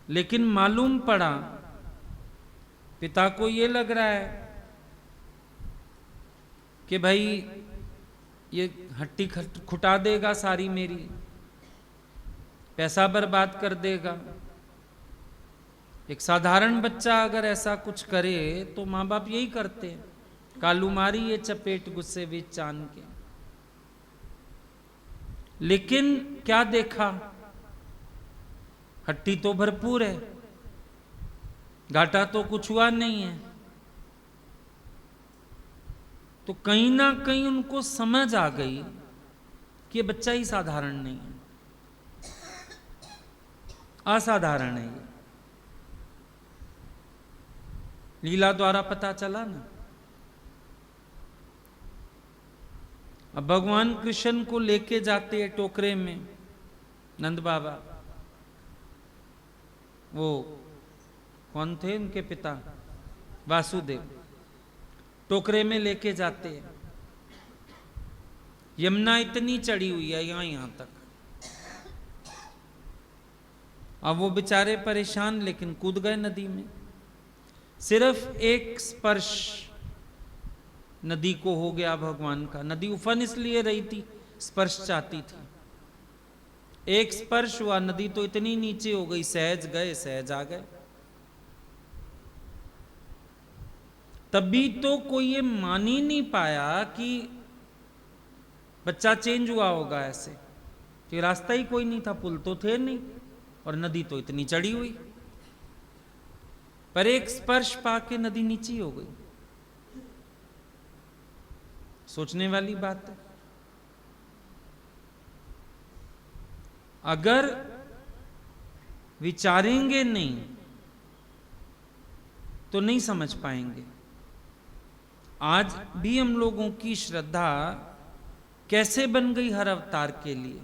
लेकिन मालूम पड़ा पिता को ये लग रहा है कि भाई ये हट्टी खुटा देगा सारी मेरी, पैसा बर्बाद कर देगा। एक साधारण बच्चा अगर ऐसा कुछ करे तो माँ बाप यही करते हैं, कालू मारी ये चपेट गुस्से बीच चांद के। लेकिन क्या देखा, हट्टी तो भरपूर है, घाटा तो कुछ हुआ नहीं है। तो कहीं ना कहीं उनको समझ आ गई कि ये बच्चा ही साधारण नहीं है, असाधारण है ये। लीला द्वारा पता चला ना। अब भगवान कृष्ण को लेके जाते हैं टोकरे में नंद बाबा, वो कौन थे उनके पिता, वासुदेव, टोकरे में लेके जाते हैं। यमुना इतनी चढ़ी हुई है यहां तक। अब वो बेचारे परेशान, लेकिन कूद गए नदी में। सिर्फ एक स्पर्श नदी को हो गया भगवान का। नदी उफन इसलिए रही थी, स्पर्श चाहती थी। एक स्पर्श हुआ, नदी तो इतनी नीचे हो गई, सहज गए सहज आ गए। तभी तो कोई ये मान ही नहीं पाया कि बच्चा चेंज हुआ होगा ऐसे, कि रास्ता ही कोई नहीं था, पुल तो थे नहीं और नदी तो इतनी चढ़ी हुई। पर एक स्पर्श पाके नदी नीची हो गई। सोचने वाली बात है। अगर विचारेंगे नहीं तो नहीं समझ पाएंगे। आज भी हम लोगों की श्रद्धा कैसे बन गई हर अवतार के लिए,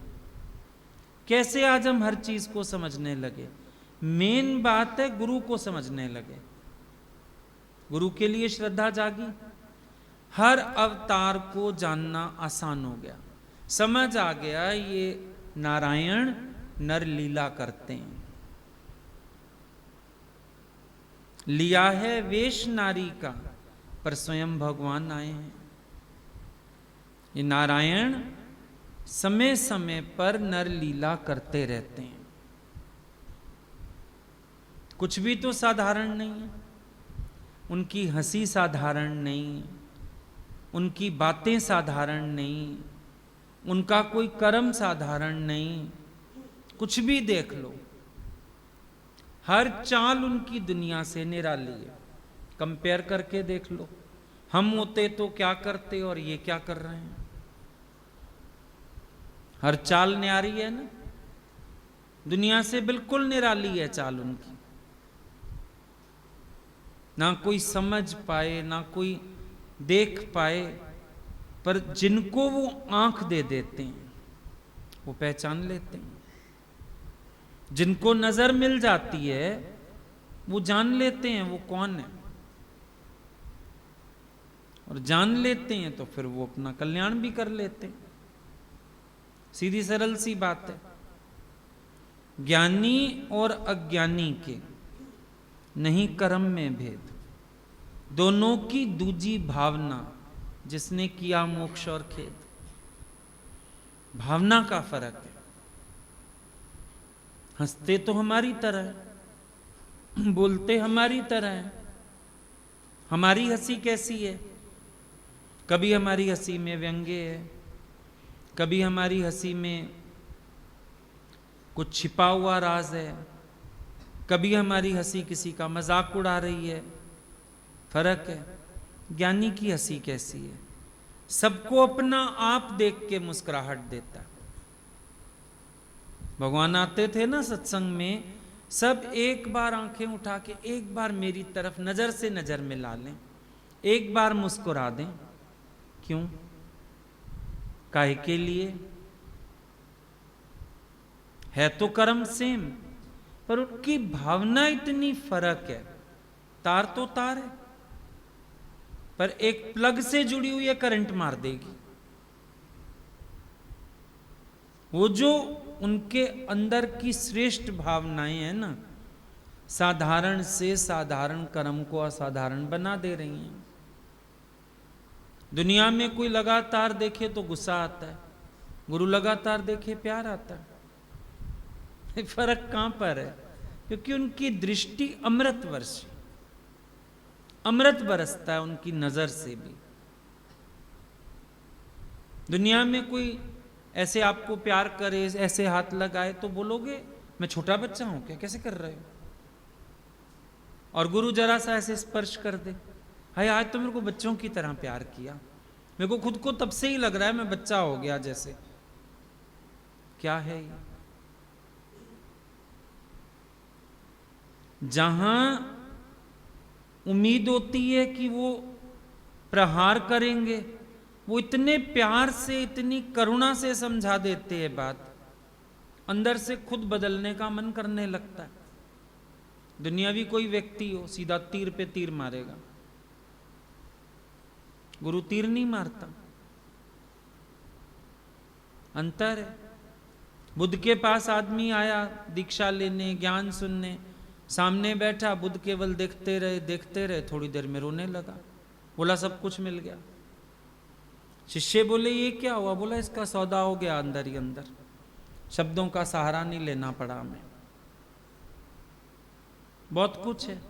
कैसे आज हम हर चीज को समझने लगे। मेन बात है गुरु को समझने लगे, गुरु के लिए श्रद्धा जागी, हर अवतार को जानना आसान हो गया। समझ आ गया ये नारायण नर लीला करते हैं, लिया है वेश नारी का पर स्वयं भगवान आए हैं। ये नारायण समय समय पर नर लीला करते रहते हैं। कुछ भी तो साधारण नहीं है, उनकी हंसी साधारण नहीं, उनकी बातें साधारण नहीं, उनका कोई कर्म साधारण नहीं। कुछ भी देख लो, हर चाल उनकी दुनिया से निराली है। कंपेयर करके देख लो, हम होते तो क्या करते और ये क्या कर रहे हैं। हर चाल न्यारी है ना, दुनिया से बिल्कुल निराली है चाल उनकी। ना कोई समझ पाए, ना कोई देख पाए, पर जिनको वो आंख दे देते हैं वो पहचान लेते हैं। जिनको नजर मिल जाती है वो जान लेते हैं वो कौन है, और जान लेते हैं तो फिर वो अपना कल्याण भी कर लेते हैं। सीधी सरल सी बात है। ज्ञानी और अज्ञानी के नहीं कर्म में भेद, दोनों की दूजी भावना, जिसने किया मोक्ष और खेद। भावना का फर्क है। हंसते तो हमारी तरह है, बोलते हमारी तरह है। हमारी हंसी कैसी है? कभी हमारी हंसी में व्यंग्य है, कभी हमारी हंसी में कुछ छिपा हुआ राज है, कभी हमारी हंसी किसी का मजाक उड़ा रही है। फर्क है। ज्ञानी की हंसी कैसी है? सबको अपना आप देख के मुस्कुराहट देता है। भगवान आते थे ना सत्संग में, सब एक बार आंखें उठा के एक बार मेरी तरफ नजर से नजर मिला लें, एक बार मुस्कुरा दें। क्यों? काहे के लिए? है तो कर्म सेम, पर उनकी भावना इतनी फर्क है। तार तो तार है, पर एक प्लग से जुड़ी हुई है, करंट मार देगी। वो जो उनके अंदर की श्रेष्ठ भावनाएं हैं ना, साधारण से साधारण कर्म को असाधारण बना दे रही हैं। दुनिया में कोई लगातार देखे तो गुस्सा आता है, गुरु लगातार देखे प्यार आता है। फर्क कहां पर है? क्योंकि उनकी दृष्टि अमृत वर्षी, अमृत बरसता है उनकी नजर से भी। दुनिया में कोई ऐसे आपको प्यार करे, ऐसे हाथ लगाए तो बोलोगे मैं छोटा बच्चा हूं क्या, कैसे कर रहे हो? और गुरु जरा सा ऐसे स्पर्श कर दे, हाय आज तो मेरे को बच्चों की तरह प्यार किया, मेरे को खुद को तब से ही लग रहा है मैं बच्चा हो गया जैसे। क्या है ये? जहां उम्मीद होती है कि वो प्रहार करेंगे, वो इतने प्यार से, इतनी करुणा से समझा देते हैं बात, अंदर से खुद बदलने का मन करने लगता है। दुनियावी कोई व्यक्ति हो सीधा तीर पे तीर मारेगा, गुरु तीर नहीं मारता। अंतर है। बुद्ध के पास आदमी आया दीक्षा लेने, ज्ञान सुनने, सामने बैठा, बुद्ध केवल देखते रहे, थोड़ी देर में रोने लगा, बोला सब कुछ मिल गया। शिष्य बोले ये क्या हुआ? बोला इसका सौदा हो गया अंदर ही अंदर, शब्दों का सहारा नहीं लेना पड़ा हमें, बहुत कुछ है।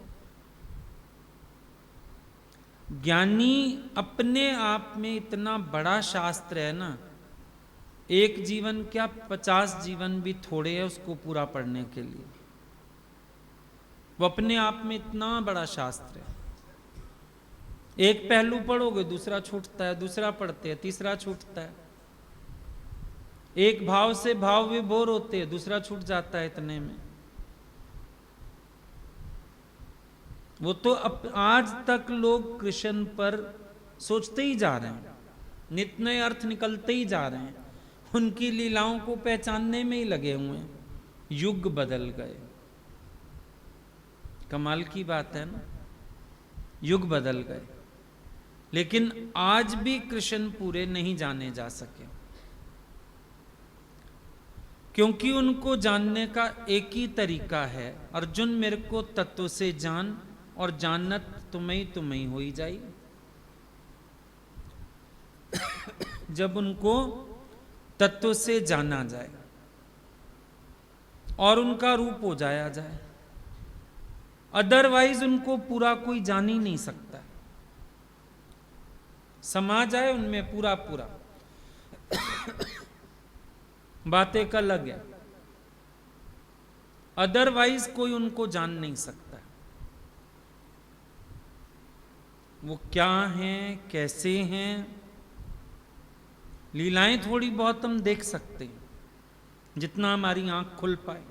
ज्ञानी अपने आप में इतना बड़ा शास्त्र है ना, एक जीवन क्या 50 जीवन भी थोड़े है उसको पूरा पढ़ने के लिए। वो अपने आप में इतना बड़ा शास्त्र है। एक पहलू पढ़ोगे दूसरा छूटता है, दूसरा पढ़ते हैं तीसरा छूटता है। एक भाव से भाव विभोर होते हैं, दूसरा छूट जाता है इतने में। वो तो आज तक लोग कृष्ण पर सोचते ही जा रहे हैं, नित नए अर्थ निकलते ही जा रहे हैं, उनकी लीलाओं को पहचानने में ही लगे हुए हैं। युग बदल गए, कमाल की बात है ना, युग बदल गए, लेकिन आज भी कृष्ण पूरे नहीं जाने जा सके, क्योंकि उनको जानने का एक ही तरीका है, अर्जुन मेरे को तत्व से जान और जानत तुम्हें हो ही जाई। जब उनको तत्व से जाना जाए और उनका रूप हो जाया जाए, अदरवाइज उनको पूरा कोई जान ही नहीं सकता। समा जाए उनमें पूरा पूरा, बातें का लग गया, अदरवाइज कोई उनको जान नहीं सकता। वो क्या हैं, कैसे हैं, लीलाएं थोड़ी बहुत हम देख सकते हैं जितना हमारी आंख खुल पाए,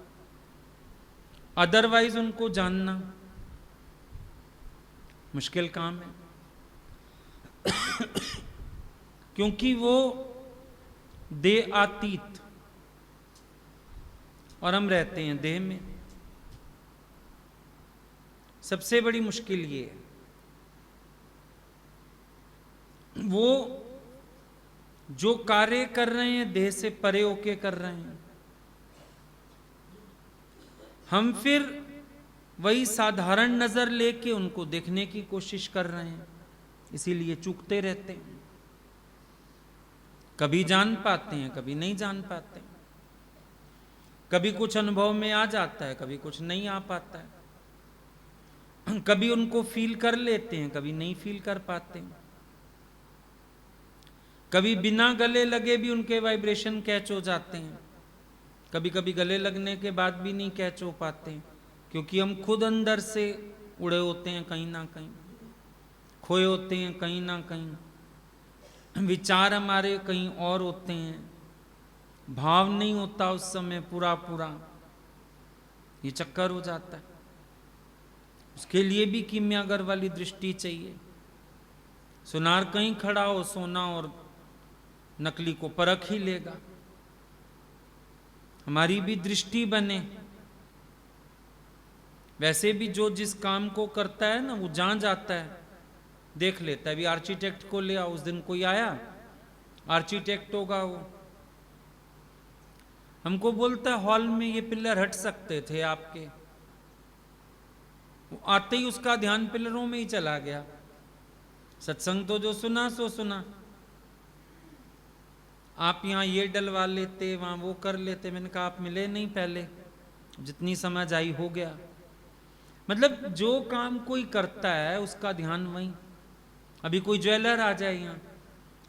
अदरवाइज उनको जानना मुश्किल काम है। क्योंकि वो देह अतीत और हम रहते हैं देह में। सबसे बड़ी मुश्किल ये है, वो जो कार्य कर रहे हैं देह से परे होके कर रहे हैं, हम फिर वही साधारण नजर लेके उनको देखने की कोशिश कर रहे हैं, इसीलिए चूकते रहते हैं। कभी जान पाते हैं, कभी नहीं जान पाते हैं, कभी कुछ अनुभव में आ जाता है, कभी कुछ नहीं आ पाता है, कभी उनको फील कर लेते हैं, कभी नहीं फील कर पाते हैं, कभी बिना गले लगे भी उनके वाइब्रेशन कैच हो जाते हैं, कभी कभी गले लगने के बाद भी नहीं कैच हो पाते हैं, क्योंकि हम खुद अंदर से उड़े होते हैं, कहीं ना कहीं खोए होते हैं, कहीं ना कहीं विचार हमारे कहीं और होते हैं, भाव नहीं होता उस समय पूरा पूरा, ये चक्कर हो जाता है। उसके लिए भी किमियागर वाली दृष्टि चाहिए। सुनार कहीं खड़ा हो, सोना और नकली को परख ही लेगा। हमारी भी दृष्टि बने। वैसे भी जो जिस काम को करता है ना, वो जान जाता है, देख लेता है। अभी आर्किटेक्ट को ले आओ, उस दिन कोई आया, आर्किटेक्ट होगा वो, हमको बोलता है हॉल में ये पिलर हट सकते थे आपके, वो आते ही उसका ध्यान पिलरों में ही चला गया। सत्संग तो जो सुना सो सुना। आप यहाँ ये डलवा लेते, वहाँ वो कर लेते। मैंने कहा आप मिले नहीं पहले, जितनी समझ आई हो गया। मतलब जो काम कोई करता है उसका ध्यान वहीं। अभी कोई ज्वेलर आ जाए यहाँ,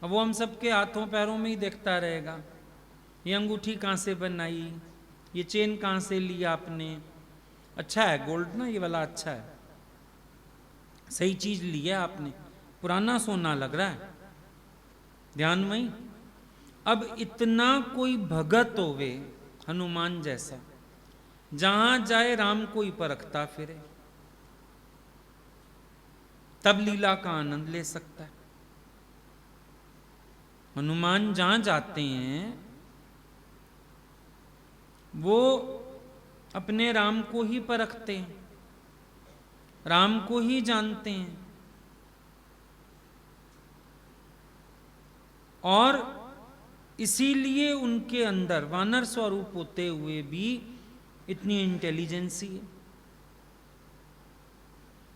अब वो हम सबके हाथों पैरों में ही देखता रहेगा, ये अंगूठी कहाँ से बनाई, ये चेन कहाँ से लिया आपने, अच्छा है गोल्ड ना ये वाला, अच्छा है, सही चीज लिया आपने, पुराना सोना लग रहा है, ध्यान वहीं। अब इतना कोई भगत होवे हनुमान जैसा, जहां जाए राम को ही परखता फिरे, तब लीला का आनंद ले सकता है। हनुमान जहां जाते हैं वो अपने राम को ही परखते हैं, राम को ही जानते हैं, और इसीलिए उनके अंदर वानर स्वरूप होते हुए भी इतनी इंटेलिजेंसी है।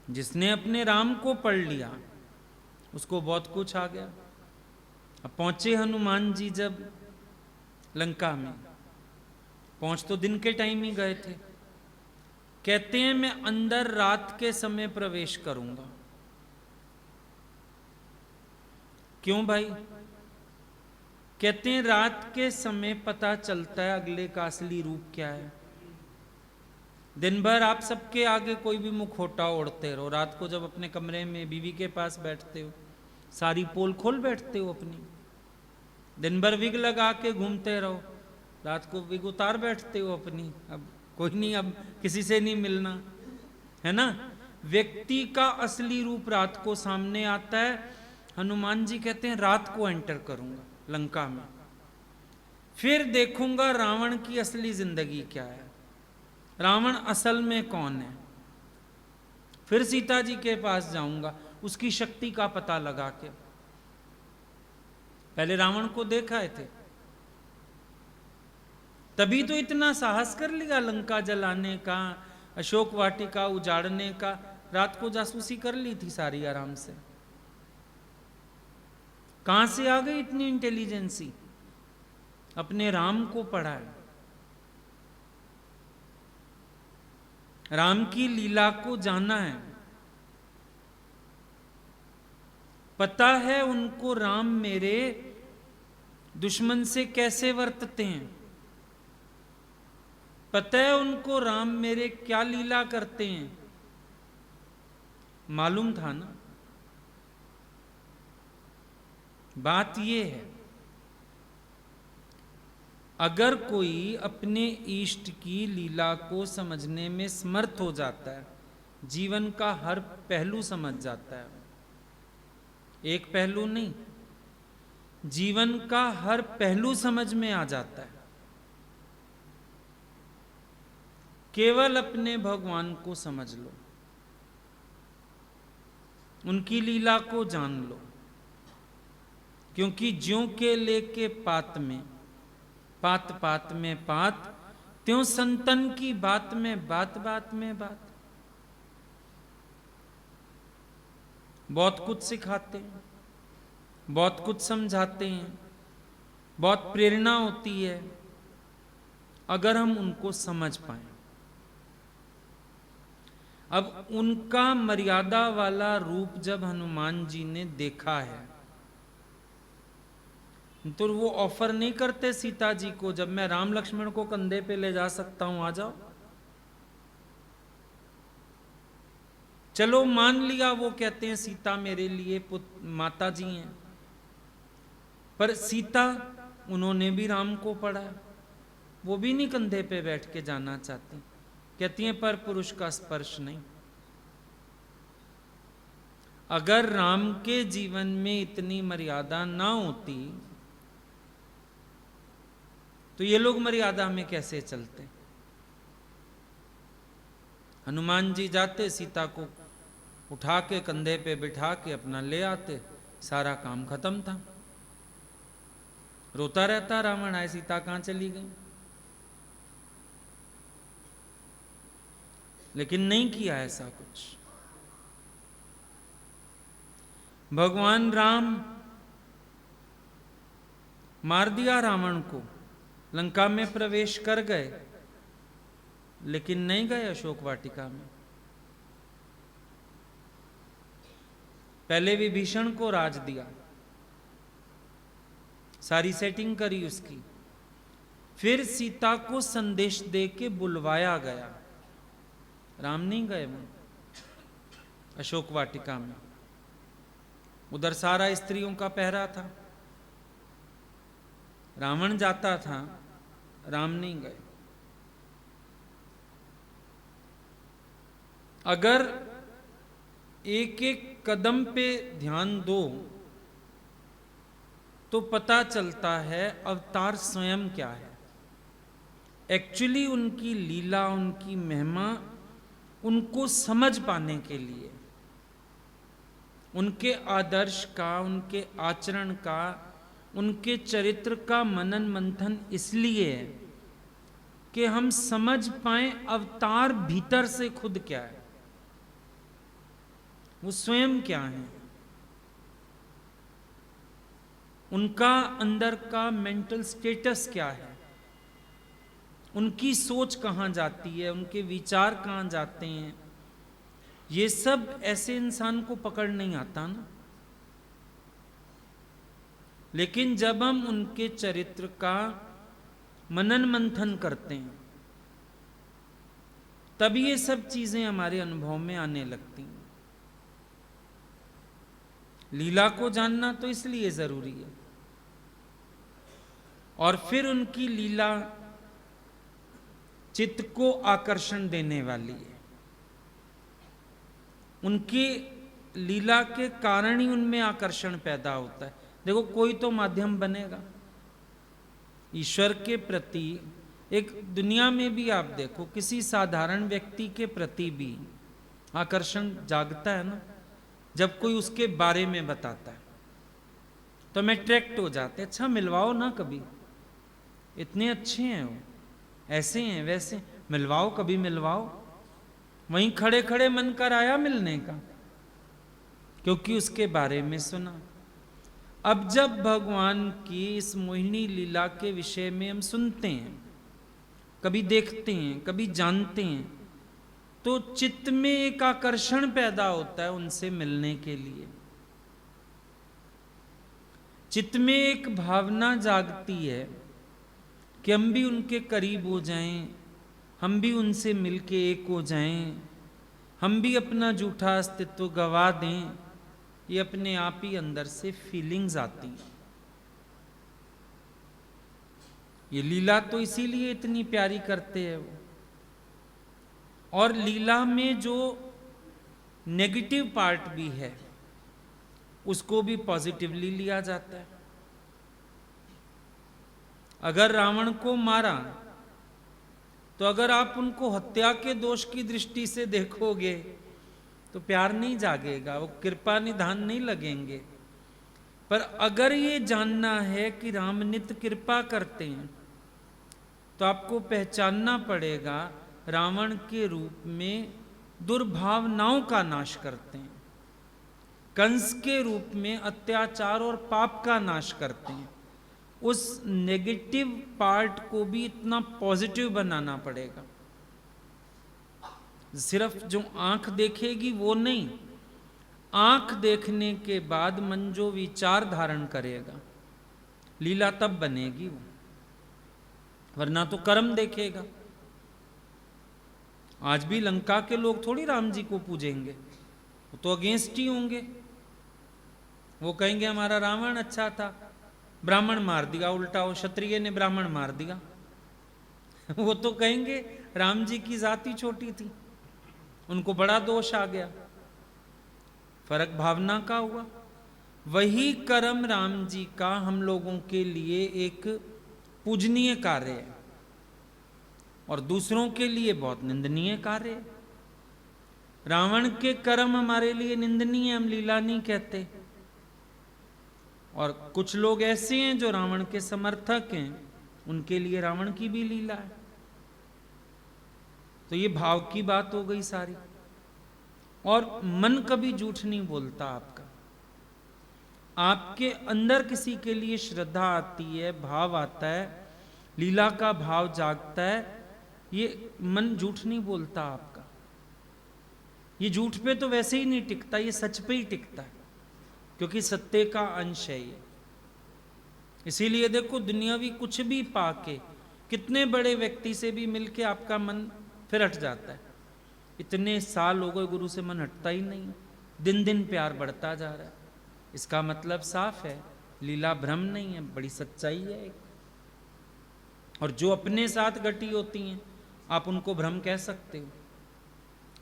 जिसने अपने राम को पढ़ लिया उसको बहुत कुछ आ गया। अब पहुंचे हनुमान जी जब लंका में, पहुंच तो दिन के टाइम ही गए थे, कहते हैं मैं अंदर रात के समय प्रवेश करूंगा। क्यों भाई? कहते हैं रात के समय पता चलता है अगले का असली रूप क्या है। दिन भर आप सबके आगे कोई भी मुखौटा ओढ़ते रहो, रात को जब अपने कमरे में बीवी के पास बैठते हो सारी पोल खोल बैठते हो अपनी, दिन भर विग लगा के घूमते रहो, रात को विग उतार बैठते हो अपनी। अब कोई नहीं, अब किसी से नहीं मिलना है ना। व्यक्ति का असली रूप रात को सामने आता है। हनुमान जी कहते हैं रात को एंटर करूंगा लंका में, फिर देखूंगा रावण की असली जिंदगी क्या है, रावण असल में कौन है। फिर सीता जी के पास जाऊंगा, उसकी शक्ति का पता लगा के। पहले रावण को देखा थे, तभी तो इतना साहस कर लिया लंका जलाने का, अशोक वाटिका उजाड़ने का। रात को जासूसी कर ली थी सारी आराम से। कहां से आ गई इतनी इंटेलिजेंसी? अपने राम को पढ़ा है, राम की लीला को जाना है, पता है उनको राम मेरे दुश्मन से कैसे वर्तते हैं, पता है उनको राम मेरे क्या लीला करते हैं, मालूम था ना। बात यह है, अगर कोई अपने इष्ट की लीला को समझने में समर्थ हो जाता है, जीवन का हर पहलू समझ जाता है। एक पहलू नहीं, जीवन का हर पहलू समझ में आ जाता है। केवल अपने भगवान को समझ लो, उनकी लीला को जान लो, क्योंकि ज्यों के लेके पात में, पात पात में पात, त्यों संतन की बात में बात, बात में बात। बहुत कुछ सिखाते हैं, बहुत कुछ समझाते हैं, बहुत प्रेरणा होती है, अगर हम उनको समझ पाए। अब उनका मर्यादा वाला रूप जब हनुमान जी ने देखा है, तो वो ऑफर नहीं करते सीता जी को, जब मैं राम लक्ष्मण को कंधे पे ले जा सकता हूं आ जाओ। चलो मान लिया, वो कहते हैं सीता मेरे लिए माता जी हैं, पर सीता उन्होंने भी राम को पढ़ा, वो भी नहीं कंधे पे बैठ के जाना चाहती। कहती हैं पर पुरुष का स्पर्श नहीं। अगर राम के जीवन में इतनी मर्यादा ना होती तो ये लोग मर्यादा में कैसे चलते? हनुमान जी जाते, सीता को उठा के कंधे पे बिठा के अपना ले आते, सारा काम खत्म था। रोता रहता रावण, आए सीता कहां चली गई। लेकिन नहीं किया ऐसा कुछ। भगवान राम मार दिया रावण को, लंका में प्रवेश कर गए, लेकिन नहीं गए अशोक वाटिका में। पहले विभीषण को राज दिया, सारी सेटिंग करी उसकी, फिर सीता को संदेश दे के बुलवाया गया। राम नहीं गए वो अशोक वाटिका में, उधर सारा स्त्रियों का पहरा था। रावण जाता था, राम नहीं गए। अगर एक एक कदम पे ध्यान दो तो पता चलता है अवतार स्वयं क्या है। एक्चुअली उनकी लीला, उनकी महिमा, उनको समझ पाने के लिए, उनके आदर्श का, उनके आचरण का, उनके चरित्र का मनन मंथन इसलिए है कि हम समझ पाए अवतार भीतर से खुद क्या है, वो स्वयं क्या है, उनका अंदर का मेंटल स्टेटस क्या है, उनकी सोच कहाँ जाती है, उनके विचार कहाँ जाते हैं। ये सब ऐसे इंसान को पकड़ नहीं आता ना। लेकिन जब हम उनके चरित्र का मनन मंथन करते हैं तब ये सब चीजें हमारे अनुभव में आने लगती हैं। लीला को जानना तो इसलिए जरूरी है, और फिर उनकी लीला चित्त को आकर्षण देने वाली है। उनकी लीला के कारण ही उनमें आकर्षण पैदा होता है। देखो, कोई तो माध्यम बनेगा ईश्वर के प्रति। एक दुनिया में भी आप देखो, किसी साधारण व्यक्ति के प्रति भी आकर्षण जागता है ना, जब कोई उसके बारे में बताता है तो हम अट्रैक्ट हो जाते हैं। अच्छा, मिलवाओ ना कभी, इतने अच्छे हैं वो, ऐसे हैं वैसे, मिलवाओ कभी, मिलवाओ। वहीं खड़े खड़े मन कर आया मिलने का, क्योंकि उसके बारे में सुना। अब जब भगवान की इस मोहिनी लीला के विषय में हम सुनते हैं, कभी देखते हैं, कभी जानते हैं, तो चित्त में एक आकर्षण पैदा होता है उनसे मिलने के लिए। चित्त में एक भावना जागती है कि हम भी उनके करीब हो जाएं, हम भी उनसे मिलके एक हो जाएं, हम भी अपना झूठा अस्तित्व गवा दें। ये अपने आप ही अंदर से फीलिंग्स आती हैं। ये लीला तो इसीलिए इतनी प्यारी करते हैं वो। और लीला में जो नेगेटिव पार्ट भी है उसको भी पॉजिटिवली लिया जाता है। अगर रावण को मारा तो अगर आप उनको हत्या के दोष की दृष्टि से देखोगे तो प्यार नहीं जागेगा, वो कृपा निधान नहीं लगेंगे। पर अगर ये जानना है कि राम नित्य कृपा करते हैं तो आपको पहचानना पड़ेगा रावण के रूप में दुर्भावनाओं का नाश करते हैं, कंस के रूप में अत्याचार और पाप का नाश करते हैं। उस नेगेटिव पार्ट को भी इतना पॉजिटिव बनाना पड़ेगा। सिर्फ जो आंख देखेगी वो नहीं, आंख देखने के बाद मन जो विचार धारण करेगा, लीला तब बनेगी वो, वरना तो कर्म देखेगा। आज भी लंका के लोग थोड़ी राम जी को पूजेंगे, वो तो अगेंस्ट ही होंगे। वो कहेंगे हमारा रावण अच्छा था, ब्राह्मण मार दिया, उल्टा वो क्षत्रिय ने ब्राह्मण मार दिया। वो तो कहेंगे राम जी की जाति छोटी थी, उनको बड़ा दोष आ गया। फर्क भावना का हुआ। वही कर्म राम जी का हम लोगों के लिए एक पूजनीय कार्य है और दूसरों के लिए बहुत निंदनीय कार्य है। रावण के कर्म हमारे लिए निंदनीय, हम लीला नहीं कहते। और कुछ लोग ऐसे हैं जो रावण के समर्थक हैं, उनके लिए रावण की भी लीला है। तो ये भाव की बात हो गई सारी। और मन कभी झूठ नहीं बोलता आपका। आपके अंदर किसी के लिए श्रद्धा आती है, भाव आता है, लीला का भाव जागता है, ये मन झूठ नहीं बोलता आपका। ये झूठ पे तो वैसे ही नहीं टिकता, ये सच पे ही टिकता है, क्योंकि सत्य का अंश है ये। इसीलिए देखो, दुनियावी कुछ भी पाके, कितने बड़े व्यक्ति से भी मिलके आपका मन फिर हट जाता है। इतने साल हो गए गुरु से, मन हटता ही नहीं, दिन दिन प्यार बढ़ता जा रहा है। इसका मतलब साफ है, लीला भ्रम नहीं है, बड़ी सच्चाई है एक। और जो अपने साथ घटी होती हैं, आप उनको भ्रम कह सकते हो।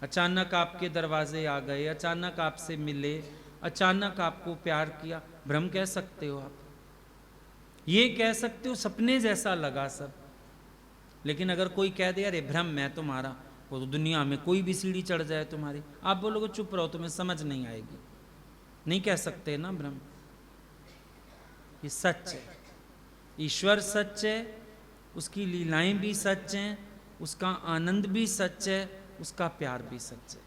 अचानक आपके दरवाजे आ गए, अचानक आपसे मिले, अचानक आपको प्यार किया, भ्रम कह सकते हो आप। ये कह सकते हो सपने जैसा लगा सब। लेकिन अगर कोई कह दे अरे भ्रम मैं तुम्हारा, वो तो दुनिया में कोई भी सीढ़ी चढ़ जाए तुम्हारी, आप बोलोगे चुप रहो, तुम्हें समझ नहीं आएगी। नहीं कह सकते ना भ्रम। ये सच है, ईश्वर सच है, उसकी लीलाएं भी सच हैं, उसका आनंद भी सच है, उसका प्यार भी सच है।